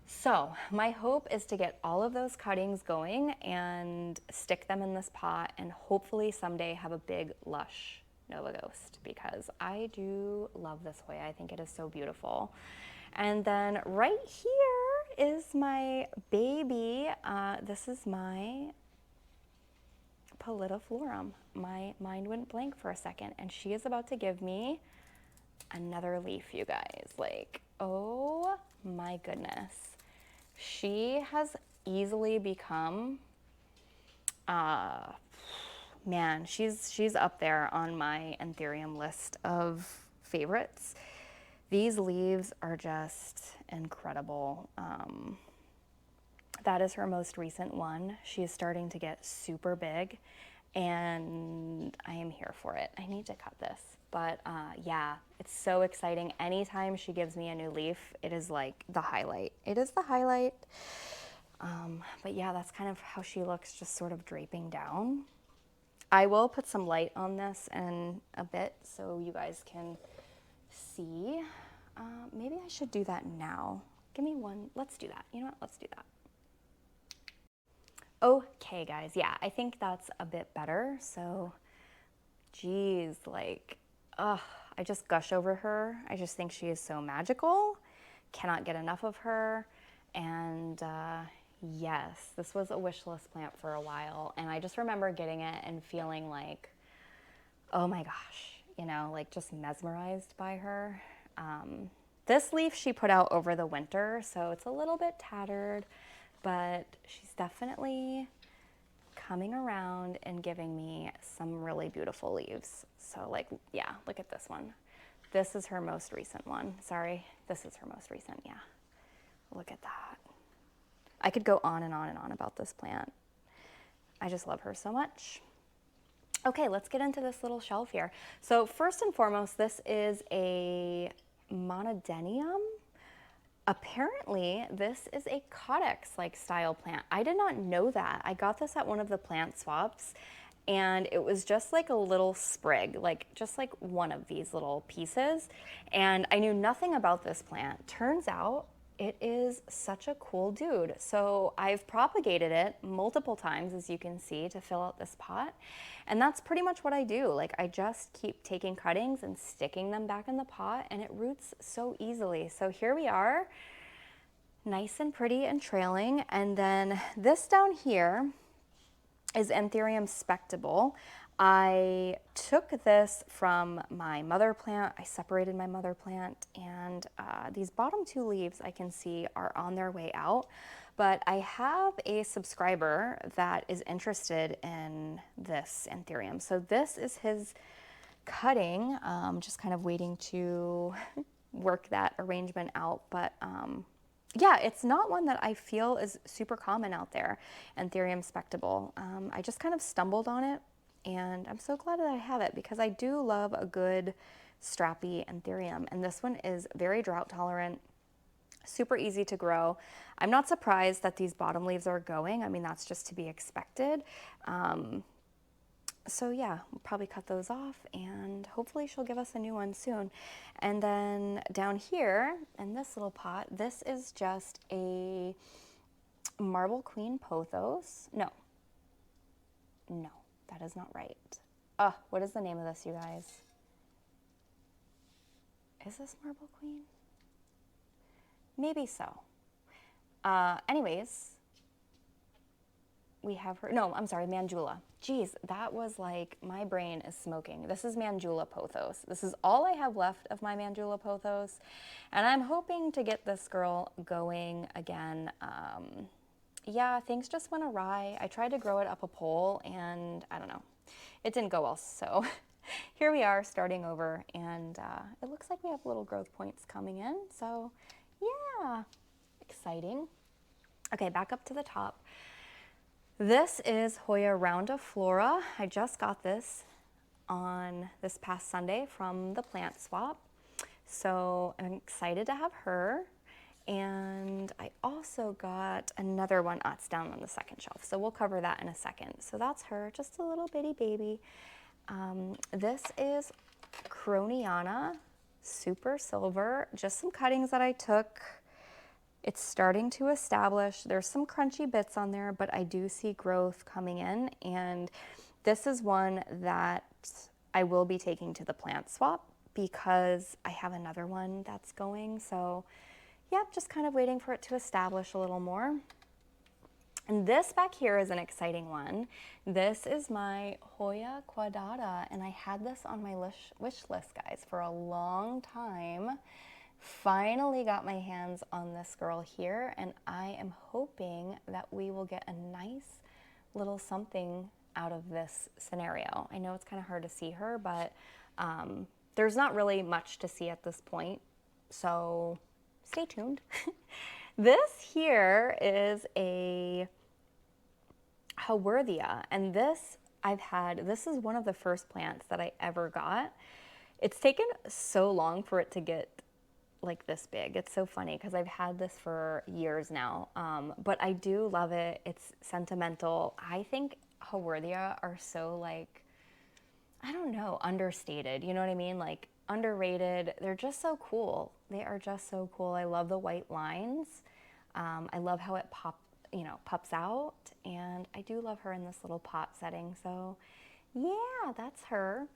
[SPEAKER 1] So my hope is to get all of those cuttings going and stick them in this pot, and hopefully someday have a big lush Nova Ghost, because I do love this Hoya. I think it is so beautiful. And then right here is my baby. This is my Pallidiflorum. My mind went blank for a second, and she is about to give me another leaf, you guys. Like, oh my goodness. She has easily become, man, she's up there on my Anthurium list of favorites. These leaves are just incredible. That is her most recent one. She is starting to get super big, and I am here for it. I need to cut this. But yeah, it's so exciting. Anytime she gives me a new leaf, it is like the highlight. It is the highlight. But yeah, that's kind of how she looks, just sort of draping down. I will put some light on this in a bit so you guys can see. Maybe I should do that now. Give me one. Let's do that. You know what? Let's do that. Okay, guys. Yeah, I think that's a bit better. So, geez, like, I just gush over her. I just think she is so magical. Cannot get enough of her. And yes, this was a wish list plant for a while. And I just remember getting it and feeling like, oh my gosh, you know, like just mesmerized by her. This leaf she put out over the winter, so it's a little bit tattered, but she's definitely coming around and giving me some really beautiful leaves. So like, yeah, look at this one. This is her most recent one. Sorry, this is her most recent, yeah. Look at that. I could go on and on and on about this plant. I just love her so much. Okay, let's get into this little shelf here. So first and foremost, this is a monodenium. Apparently, this is a Codex-like style plant. I did not know that. I got this at one of the plant swaps, and it was just like a little sprig, like just like one of these little pieces. And I knew nothing about this plant. Turns out it is such a cool dude. So I've propagated it multiple times, as you can see, to fill out this pot. And that's pretty much what I do. Like, I just keep taking cuttings and sticking them back in the pot, and it roots so easily. So here we are, nice and pretty and trailing. And then this down here is Anthurium spectable. I took this from my mother plant. I separated my mother plant, and these bottom 2 leaves I can see are on their way out. But I have a subscriber that is interested in this Anthurium. So this is his cutting, just kind of waiting to work that arrangement out. But yeah, it's not one that I feel is super common out there, Anthurium spectable. I just kind of stumbled on it, and I'm so glad that I have it because I do love a good strappy Anthurium. And this one is very drought tolerant, super easy to grow. I'm not surprised that these bottom leaves are going. I mean, that's just to be expected. So yeah, we'll probably cut those off, and hopefully she'll give us a new one soon. And then down here in this little pot, this is just a Marble Queen pothos. No, that is not right. What is the name of this, you guys? Is this Marble Queen? Maybe so. Anyways, we have her, no, I'm sorry, Mandula. Geez, that was like, my brain is smoking. This is Mandula pothos. This is all I have left of my Mandula pothos, and I'm hoping to get this girl going again. Yeah, things just went awry. I tried to grow it up a pole, and I don't know, it didn't go well. So here we are starting over, and it looks like we have little growth points coming in. So yeah, exciting. Okay, back up to the top. This is Hoya roundiflora. I just got this on this past Sunday from the plant swap. So I'm excited to have her. And I also got another one. It's down on the second shelf, so we'll cover that in a second. So that's her, just a little bitty baby. This is Croniana, super silver, just some cuttings that I took. It's starting to establish. There's some crunchy bits on there, but I do see growth coming in. And this is one that I will be taking to the plant swap because I have another one that's going. So yeah, just kind of waiting for it to establish a little more. And this back here is an exciting one. This is my Hoya quadrata, and I had this on my wish list, guys, for a long time. Finally got my hands on this girl here, and I am hoping that we will get a nice little something out of this scenario. I know it's kind of hard to see her, but there's not really much to see at this point, so stay tuned. This here is a Hoya, and this is one of the first plants that I ever got. It's taken so long for it to get like this big. It's so funny because I've had this for years now, but I do love it. It's sentimental. I think Hoya are so, like, I don't know, understated, you know what I mean? Like underrated. They're just so cool. They are just so cool. I love the white lines. I love how it pops out, and I do love her in this little pot setting. So yeah, that's her.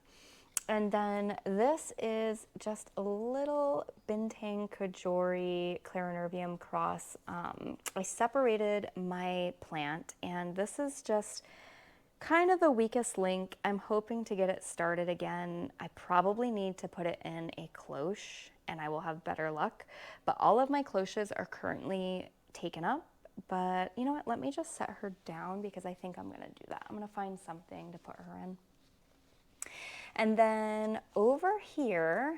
[SPEAKER 1] And then this is just a little Bintang Kajori Clarinervium cross. I separated my plant, and this is just kind of the weakest link. I'm hoping to get it started again. I probably need to put it in a cloche, and I will have better luck. But all of my cloches are currently taken up. But you know what? Let me just set her down because I think I'm going to do that. I'm going to find something to put her in. And then over here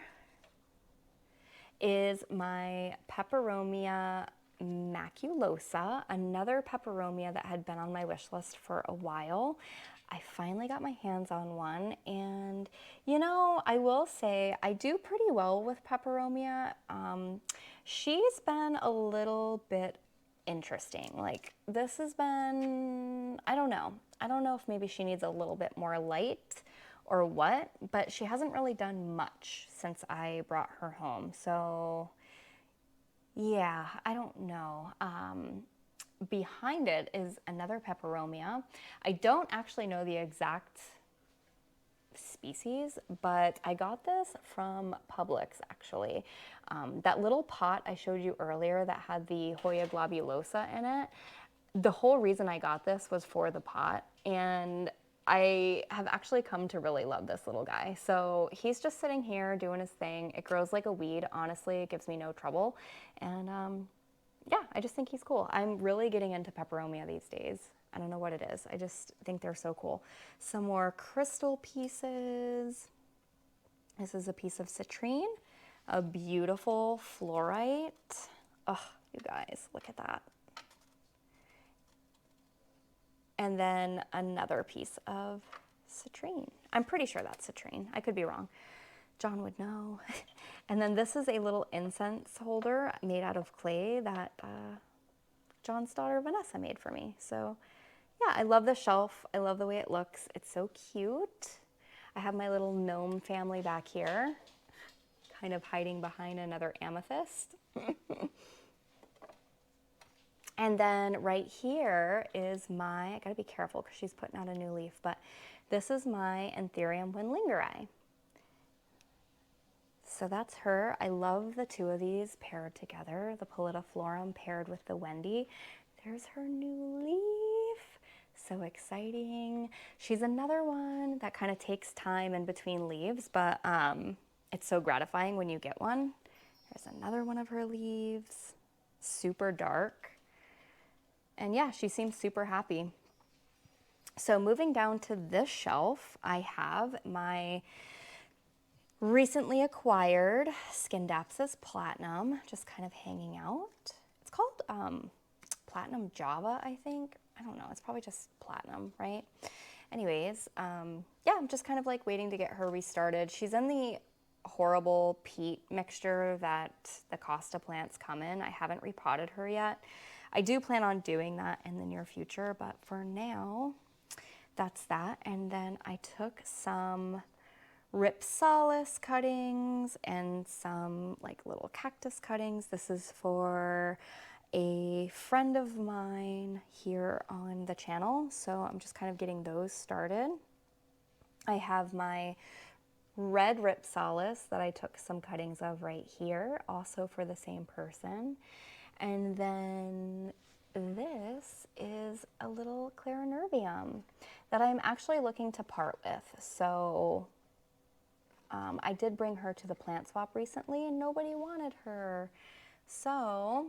[SPEAKER 1] is my Peperomia maculosa, another Peperomia that had been on my wish list for a while. I finally got my hands on one, and you know, I will say I do pretty well with Peperomia. She's been a little bit interesting. Like, this has been, I don't know if maybe she needs a little bit more light or what, but she hasn't really done much since I brought her home. So yeah, I don't know. Behind it is another Peperomia. I don't actually know the exact species, but I got this from Publix actually. That little pot I showed you earlier that had the Hoya globulosa in it, the whole reason I got this was for the pot, and I have actually come to really love this little guy. So he's just sitting here doing his thing. It grows like a weed. Honestly, it gives me no trouble. And yeah, I just think he's cool. I'm really getting into Peperomia these days. I don't know what it is. I just think they're so cool. Some more crystal pieces. This is a piece of citrine, a beautiful fluorite. Oh, you guys, look at that. And then another piece of citrine. I'm pretty sure that's citrine. I could be wrong. John would know. And then this is a little incense holder made out of clay that John's daughter Vanessa made for me. So yeah, I love the shelf. I love the way it looks. It's so cute. I have my little gnome family back here, kind of hiding behind another amethyst. And then right here is my, I gotta be careful because she's putting out a new leaf, but this is my Anthurium Winlingeri. So that's her. I love the two of these paired together, the Pallidiflorum paired with the Wendy. There's her new leaf. So exciting. She's another one that kind of takes time in between leaves, but it's so gratifying when you get one. There's another one of her leaves, super dark. And yeah, she seems super happy. So moving down to this shelf, I have my recently acquired Scindapsus Platinum, just kind of hanging out. It's called Platinum Java, I think. I don't know, it's probably just Platinum, right? Anyways, yeah, I'm just kind of like waiting to get her restarted. She's in the horrible peat mixture that the Costa plants come in. I haven't repotted her yet. I do plan on doing that in the near future, but for now, that's that. And then I took some Rhipsalis cuttings and some like little cactus cuttings. This is for a friend of mine here on the channel, so I'm just kind of getting those started. I have my red Rhipsalis that I took some cuttings of right here, also for the same person. And then this is a little Clarinervium that I'm actually looking to part with. So I did bring her to the plant swap recently and nobody wanted her. So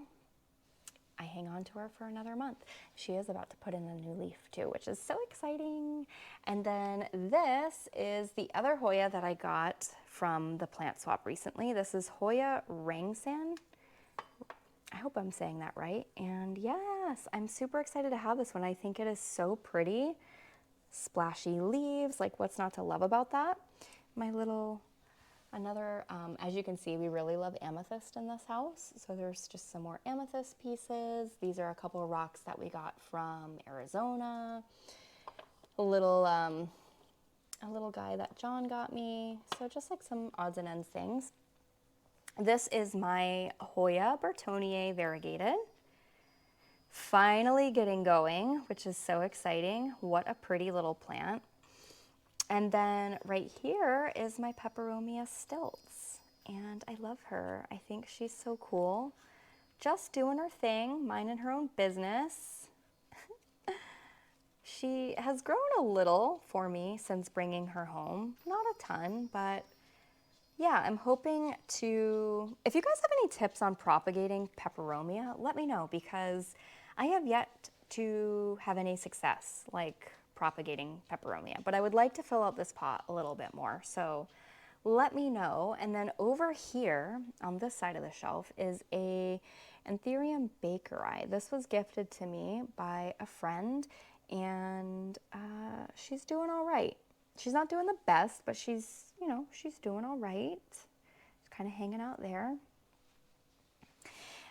[SPEAKER 1] I hang on to her for another month. She is about to put in a new leaf too, which is so exciting. And then this is the other Hoya that I got from the plant swap recently. This is Hoya Rangsan. I hope I'm saying that right. And yes, I'm super excited to have this one. I think it is so pretty. Splashy leaves, like what's not to love about that? My little, as you can see, we really love amethyst in this house. So there's just some more amethyst pieces. These are a couple of rocks that we got from Arizona. A little guy that John got me. So just like some odds and ends things. This is my Hoya Bertonier variegated. Finally getting going, which is so exciting. What a pretty little plant. And then right here is my Peperomia stilts. And I love her. I think she's so cool. Just doing her thing, minding her own business. She has grown a little for me since bringing her home. Not a ton, but yeah, I'm hoping to, if you guys have any tips on propagating Peperomia, let me know because I have yet to have any success like propagating Peperomia, but I would like to fill out this pot a little bit more. So let me know. And then over here on this side of the shelf is a Anthurium bakeri. This was gifted to me by a friend and she's doing all right. She's not doing the best, but she's, you know, she's doing all right. She's kind of hanging out there.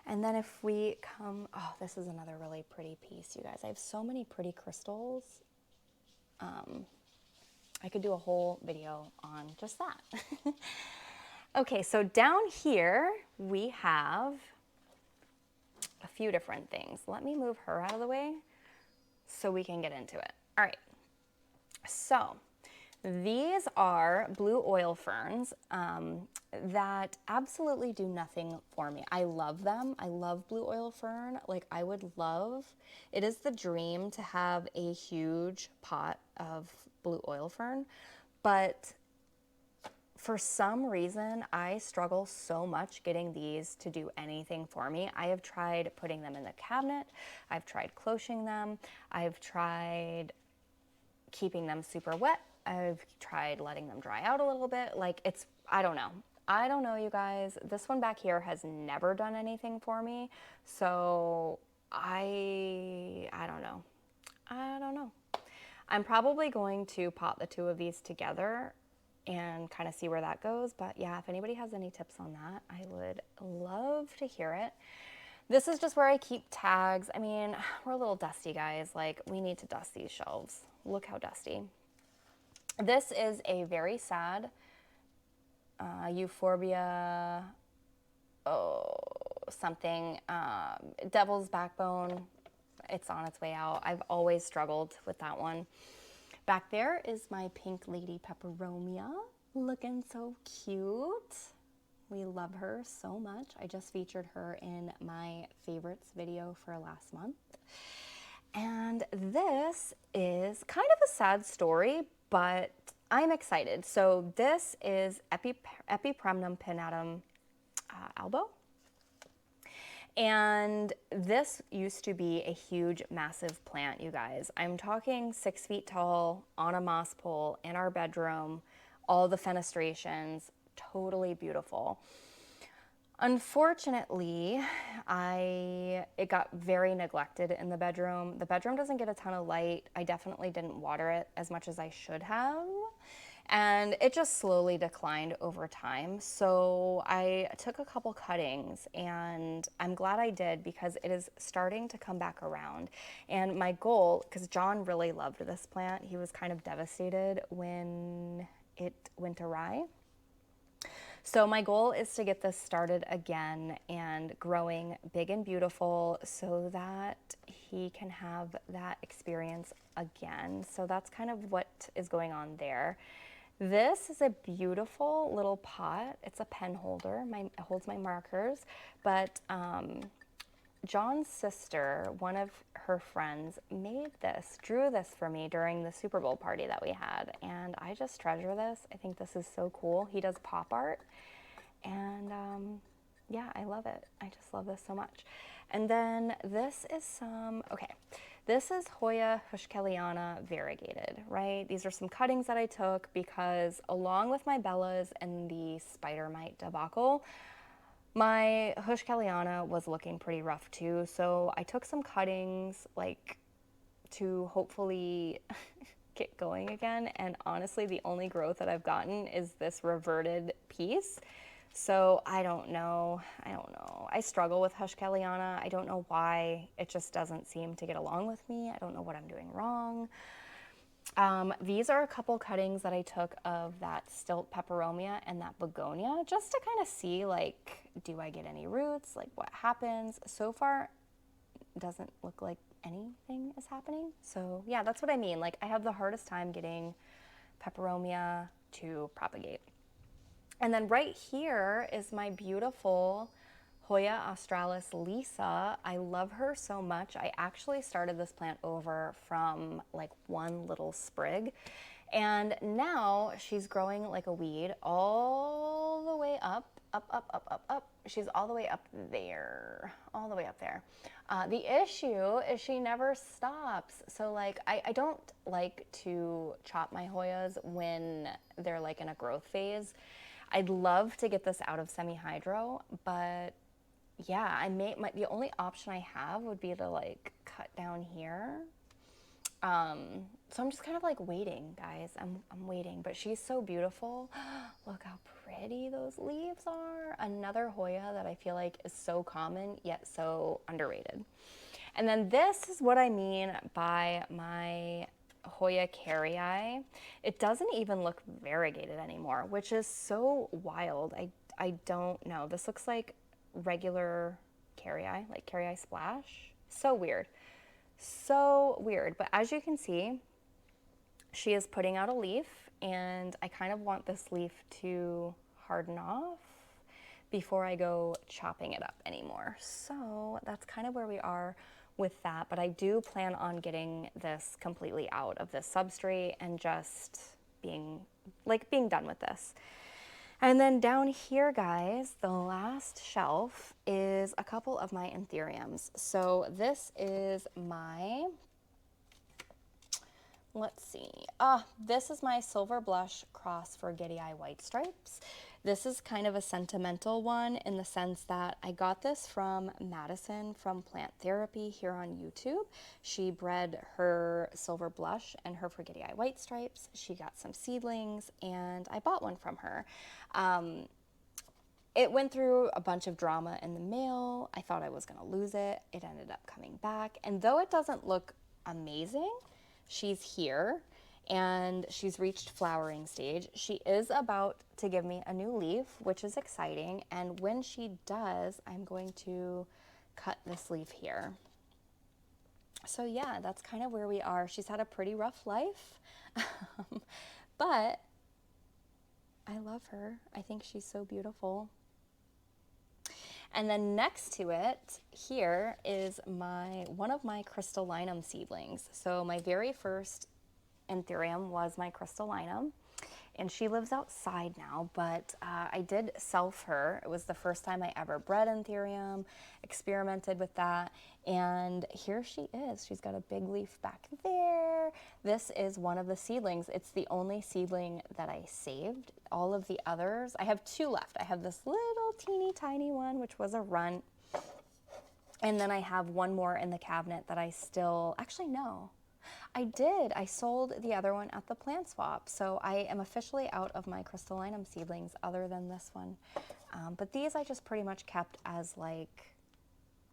[SPEAKER 1] And then if we come, oh, this is another really pretty piece, you guys. I have so many pretty crystals. I could do a whole video on just that. Okay, so down here we have a few different things. Let me move her out of the way so we can get into it. All right, so these are blue oil ferns that absolutely do nothing for me. I love them. I love blue oil fern. Like it is the dream to have a huge pot of blue oil fern, but for some reason, I struggle so much getting these to do anything for me. I have tried putting them in the cabinet. I've tried cloching them. I've tried keeping them super wet. I've tried letting them dry out a little bit. Like I don't know. I don't know, you guys. This one back here has never done anything for me. So I don't know. I don't know. I'm probably going to pot the two of these together and kind of see where that goes. But yeah, if anybody has any tips on that, I would love to hear it. This is just where I keep tags. I mean, we're a little dusty, guys. Like, we need to dust these shelves. Look how dusty. This is a very sad Euphorbia, something, devil's backbone. It's on its way out. I've always struggled with that one. Back there is my pink lady Peperomia, looking so cute. We love her so much. I just featured her in my favorites video for last month. And this is kind of a sad story, but I'm excited. So this is Epipremnum pinnatum albo. And this used to be a huge, massive plant, you guys. I'm talking 6 feet tall, on a moss pole, in our bedroom, all the fenestrations, totally beautiful. Unfortunately, it got very neglected in the bedroom. The bedroom doesn't get a ton of light. I definitely didn't water it as much as I should have. And it just slowly declined over time. So I took a couple cuttings, and I'm glad I did because it is starting to come back around. And my goal, because John really loved this plant, he was kind of devastated when it went awry. So my goal is to get this started again and growing big and beautiful so that he can have that experience again. So that's kind of what is going on there. This is a beautiful little pot. It's a pen holder. It holds my markers. But John's sister, one of her friends, drew this for me during the Super Bowl party that we had. And I just treasure this. I think this is so cool. He does pop art. And yeah, I love it. I just love this so much. And then this is this is Hoya Houseplants variegated, right? These are some cuttings that I took because along with my Bellas and the spider mite debacle, my Houseplants was looking pretty rough too. So I took some cuttings to hopefully get going again. And honestly, the only growth that I've gotten is this reverted piece. So I don't know. I struggle with Houseplants. I don't know why. It just doesn't seem to get along with me. I don't know what I'm doing wrong. These are a couple cuttings that I took of that stilt Peperomia and that begonia, just to kind of see, like, do I get any roots? Like, what happens? So far, it doesn't look like anything is happening. So yeah, that's what I mean. Like, I have the hardest time getting Peperomia to propagate. And then right here is my beautiful Hoya australis Lisa. I love her so much. I actually started this plant over from like one little sprig, and now she's growing like a weed all the way up. She's all the way up there, the issue is she never stops. So like, I don't like to chop my Hoyas when they're like in a growth phase. I'd love to get this out of semi-hydro, but yeah, the only option I have would be to like cut down here. So I'm just kind of like waiting, guys. I'm waiting, but she's so beautiful. Look how pretty those leaves are. Another Hoya that I feel like is so common yet so underrated. And then this is what I mean by my Hoya carrii. It doesn't even look variegated anymore, which is so wild. I don't know. This looks like regular carrii, like carrii splash. So weird. So weird. But as you can see, she is putting out a leaf, and I kind of want this leaf to harden off before I go chopping it up anymore. So that's kind of where we are with that, but I do plan on getting this completely out of this substrate and just being done with this. And then down here, guys, the last shelf is a couple of my Anthuriums. So this is my, let's see, this is my Silver Blush Cross Forgetii White Stripes. This is kind of a sentimental one in the sense that I got this from Madison from Plant Therapy here on YouTube. She bred her Silver Blush and her Forgetii White Stripes. She got some seedlings and I bought one from her. It went through a bunch of drama in the mail. I thought I was gonna lose it. It ended up coming back. And though it doesn't look amazing, she's here and she's reached flowering stage. She is about to give me a new leaf, which is exciting. And when she does, I'm going to cut this leaf here. So yeah, that's kind of where we are. She's had a pretty rough life, but I love her. I think she's so beautiful. And then next to it here is one of my crystallinum seedlings. So my very first Anthurium was my crystallinum, and she lives outside now, but I did self her. It was the first time I ever bred Anthurium, experimented with that, and here she is. She's got a big leaf back there. This is one of the seedlings. It's the only seedling that I saved. All of the others, I have two left. I have this little teeny tiny one, which was a runt, and then I have one more in the cabinet that I still, actually no. I did. I sold the other one at the plant swap. So I am officially out of my crystallinum seedlings other than this one. But these I just pretty much kept as like,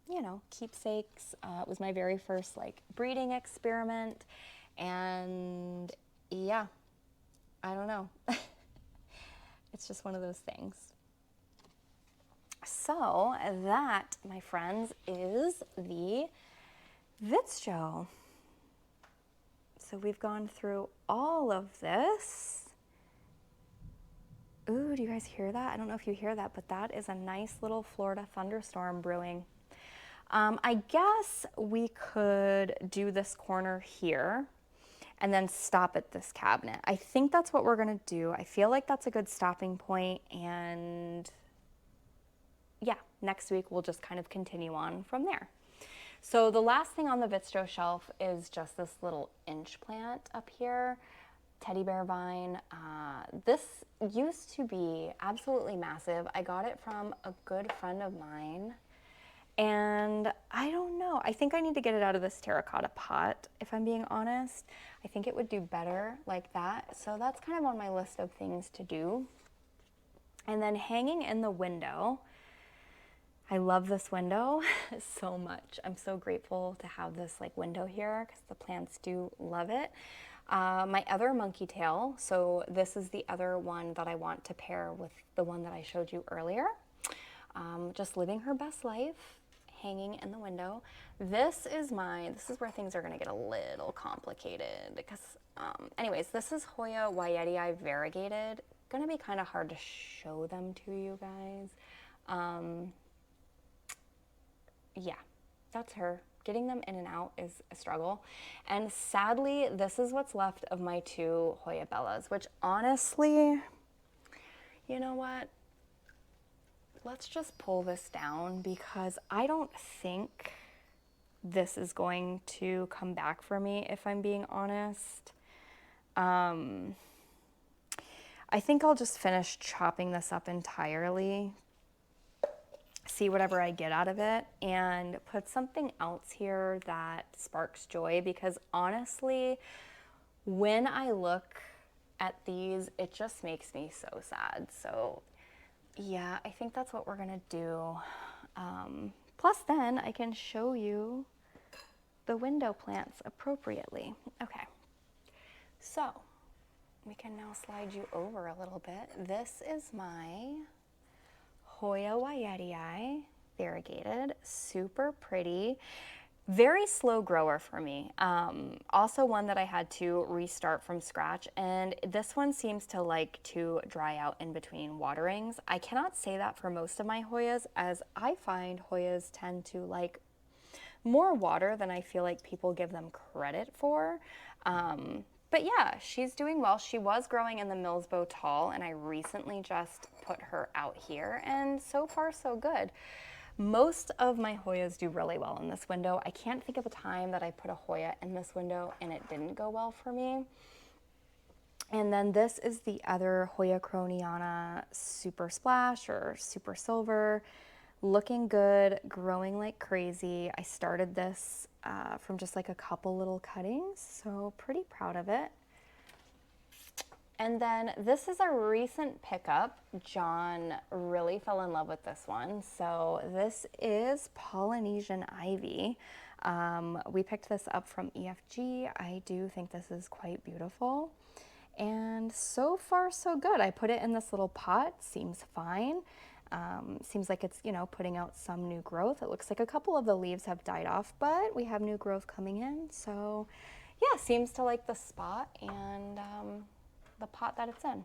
[SPEAKER 1] you know, keepsakes. It was my very first like breeding experiment. And yeah, I don't know. It's just one of those things. So that, my friends, is the Vittsjo. So we've gone through all of this. Ooh, do you guys hear that? I don't know if you hear that, but that is a nice little Florida thunderstorm brewing. I guess we could do this corner here and then stop at this cabinet. I think that's what we're gonna do. I feel like that's a good stopping point, and yeah, next week we'll just kind of continue on from there. So the last thing on the Vitro shelf is just this little inch plant up here, teddy bear vine. This used to be absolutely massive. I got it from a good friend of mine, and I don't know. I think I need to get it out of this terracotta pot, if I'm being honest. I think it would do better like that. So that's kind of on my list of things to do. And then hanging in the window, I love this window so much. I'm so grateful to have this like window here because the plants do love it. My other monkey tail, so this is the other one that I want to pair with the one that I showed you earlier. Just living her best life, hanging in the window. This is where things are gonna get a little complicated because, anyways, this is Hoya Wyetii variegated. Gonna be kind of hard to show them to you guys. Yeah, that's her. Getting them in and out is a struggle. And sadly, this is what's left of my two Hoya Bellas, which honestly, you know what? Let's just pull this down because I don't think this is going to come back for me, if I'm being honest. I think I'll just finish chopping this up entirely, see whatever I get out of it, and put something else here that sparks joy, because honestly, when I look at these, it just makes me so sad. So yeah, I think that's what we're gonna do. Plus then I can show you the window plants appropriately. Okay, so we can now slide you over a little bit. This is my Hoya Wyetii variegated, super pretty, very slow grower for me. Also one that I had to restart from scratch, and this one seems to like to dry out in between waterings. I cannot say that for most of my Hoyas, as I find Hoyas tend to like more water than I feel like people give them credit for. But yeah, she's doing well. She was growing in the Milsbo tall, and I recently just put her out here, and so far so good. Most of my Hoyas do really well in this window. I can't think of a time that I put a Hoya in this window and it didn't go well for me. And then this is the other Hoya Croniana Super Splash or Super Silver. Looking good, growing like crazy. I started this from just like a couple little cuttings, so pretty proud of it. And then this is a recent pickup. John really fell in love with this one. So this is Polynesian Ivy. We picked this up from EFG. I do think this is quite beautiful. And so far so good. I put it in this little pot, seems fine. Seems like it's, you know, putting out some new growth. It looks like a couple of the leaves have died off, but we have new growth coming in. So yeah, seems to like the spot and the pot that it's in.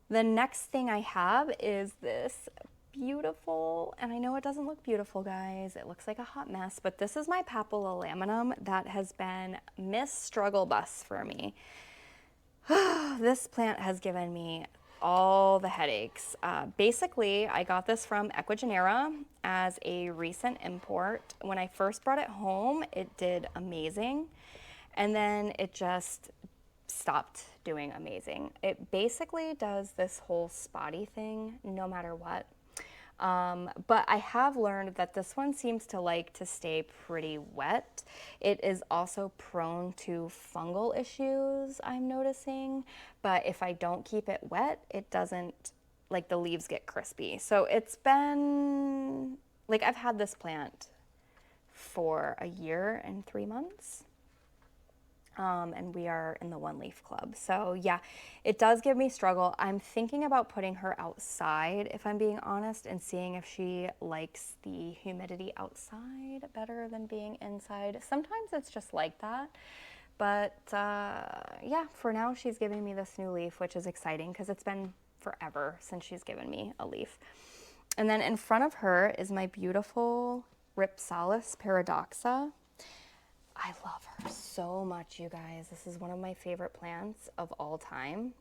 [SPEAKER 1] The next thing I have is this beautiful, and I know it doesn't look beautiful, guys. It looks like a hot mess, but this is my Papilolaminum that has been Miss Struggle Bus for me. This plant has given me all the headaches. Basically, I got this from Ecuagenera as a recent import. When I first brought it home, it did amazing, and then it just stopped doing amazing. It basically does this whole spotty thing no matter what. But I have learned that this one seems to like to stay pretty wet. It is also prone to fungal issues, I'm noticing, but if I don't keep it wet, it doesn't, like the leaves get crispy. So it's been, like I've had this plant for a year and 3 months. And we are in the one leaf club. So yeah, it does give me struggle. I'm thinking about putting her outside, if I'm being honest, and seeing if she likes the humidity outside better than being inside. Sometimes it's just like that. But yeah, for now she's giving me this new leaf, which is exciting because it's been forever since she's given me a leaf. And then in front of her is my beautiful Rhipsalis paradoxa. I love her so much, you guys. This is one of my favorite plants of all time.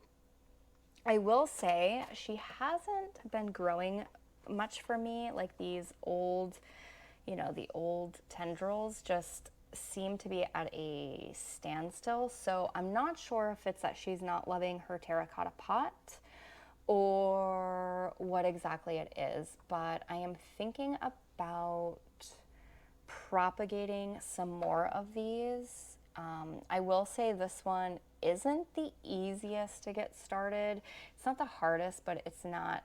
[SPEAKER 1] I will say she hasn't been growing much for me. Like these old, you know, the old tendrils just seem to be at a standstill. So I'm not sure if it's that she's not loving her terracotta pot or what exactly it is, but I am thinking about propagating some more of these. I will say this one isn't the easiest to get started. It's not the hardest, but it's not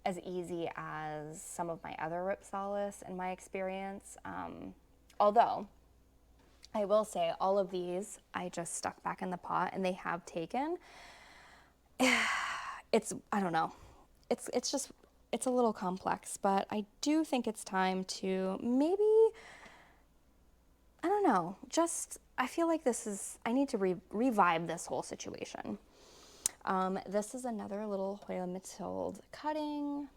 [SPEAKER 1] as easy as some of my other Rhipsalis in my experience. Although I will say all of these I just stuck back in the pot and they have taken. I don't know. It's a little complex, but I do think it's time to maybe, I don't know, I feel like I need to revive this whole situation. This is another little Hoya Mathilde cutting,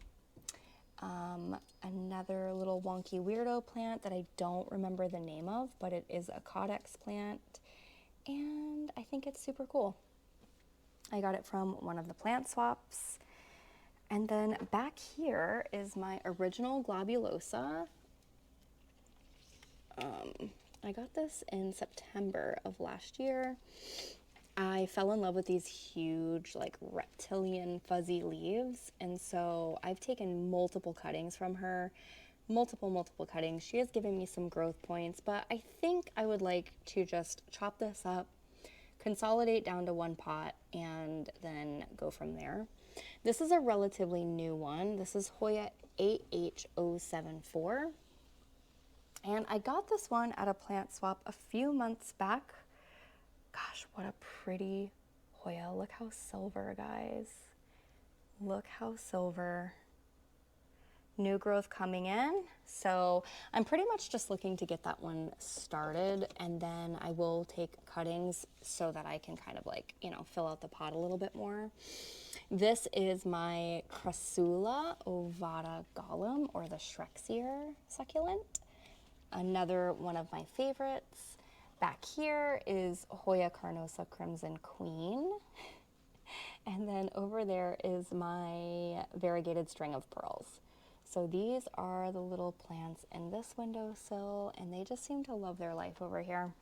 [SPEAKER 1] another little wonky weirdo plant that I don't remember the name of, but it is a Codex plant, and I think it's super cool. I got it from one of the plant swaps. And then back here is my original Globulosa. I got this in September of last year. I fell in love with these huge, like reptilian fuzzy leaves. And so I've taken multiple cuttings from her, multiple cuttings. She has given me some growth points, but I think I would like to just chop this up, consolidate down to one pot, and then go from there. This is a relatively new one. This is Hoya 8H074. And I got this one at a plant swap a few months back. Gosh, what a pretty Hoya. Look how silver, guys. Look how silver. new growth coming in. So I'm pretty much just looking to get that one started, and then I will take cuttings so that I can kind of like, you know, fill out the pot a little bit more. This is my Crassula ovata Gollum, or the Shreksier succulent. Another one of my favorites. Back here is Hoya carnosa Crimson Queen. And then over there is my variegated string of pearls. So these are the little plants in this windowsill, and they just seem to love their life over here.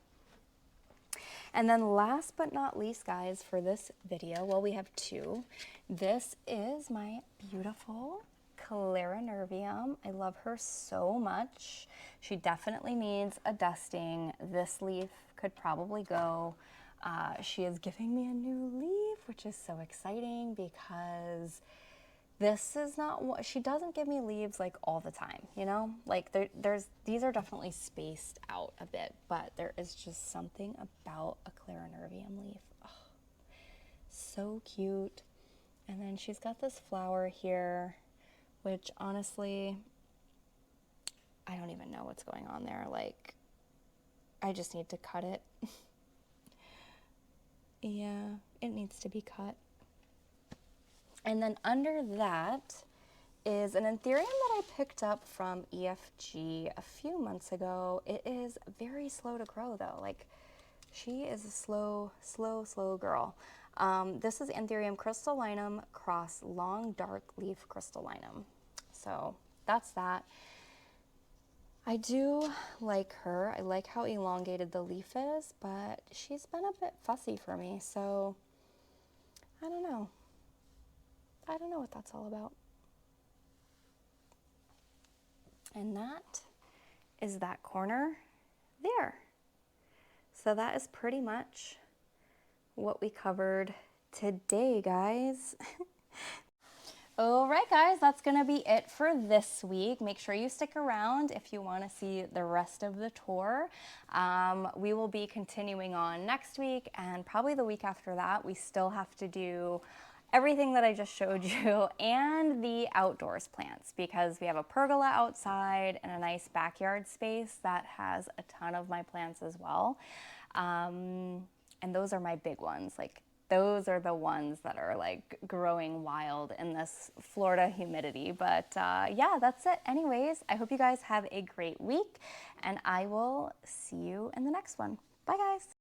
[SPEAKER 1] And then last but not least, guys, for this video, well, we have two. This is my beautiful Clarinervium. I love her so much. She definitely needs a dusting. This leaf could probably go. She is giving me a new leaf, which is so exciting because this is not what she doesn't give me leaves like all the time, you know, like these are definitely spaced out a bit, but there is just something about a Clarinervium leaf. Oh, so cute. And then she's got this flower here, which honestly, I don't even know what's going on there. Like, I just need to cut it. Yeah, it needs to be cut. And then under that is an Anthurium that I picked up from EFG a few months ago. It is very slow to grow though. Like, she is a slow girl. This is Anthurium crystallinum cross long dark leaf crystallinum. So that's that. I do like her. I like how elongated the leaf is, but she's been a bit fussy for me. So I don't know. I don't know what that's all about. And that is that corner there. So that is pretty much what we covered today, guys. All right, guys, that's gonna be it for this week. Make sure you stick around if you wanna see the rest of the tour. We will be continuing on next week, and probably the week after that. We still have to do everything that I just showed you and the outdoors plants, because we have a pergola outside and a nice backyard space that has a ton of my plants as well. And those are my big ones. Like, those are the ones that are like growing wild in this Florida humidity. But yeah, that's it. Anyways, I hope you guys have a great week, and I will see you in the next one. Bye, guys.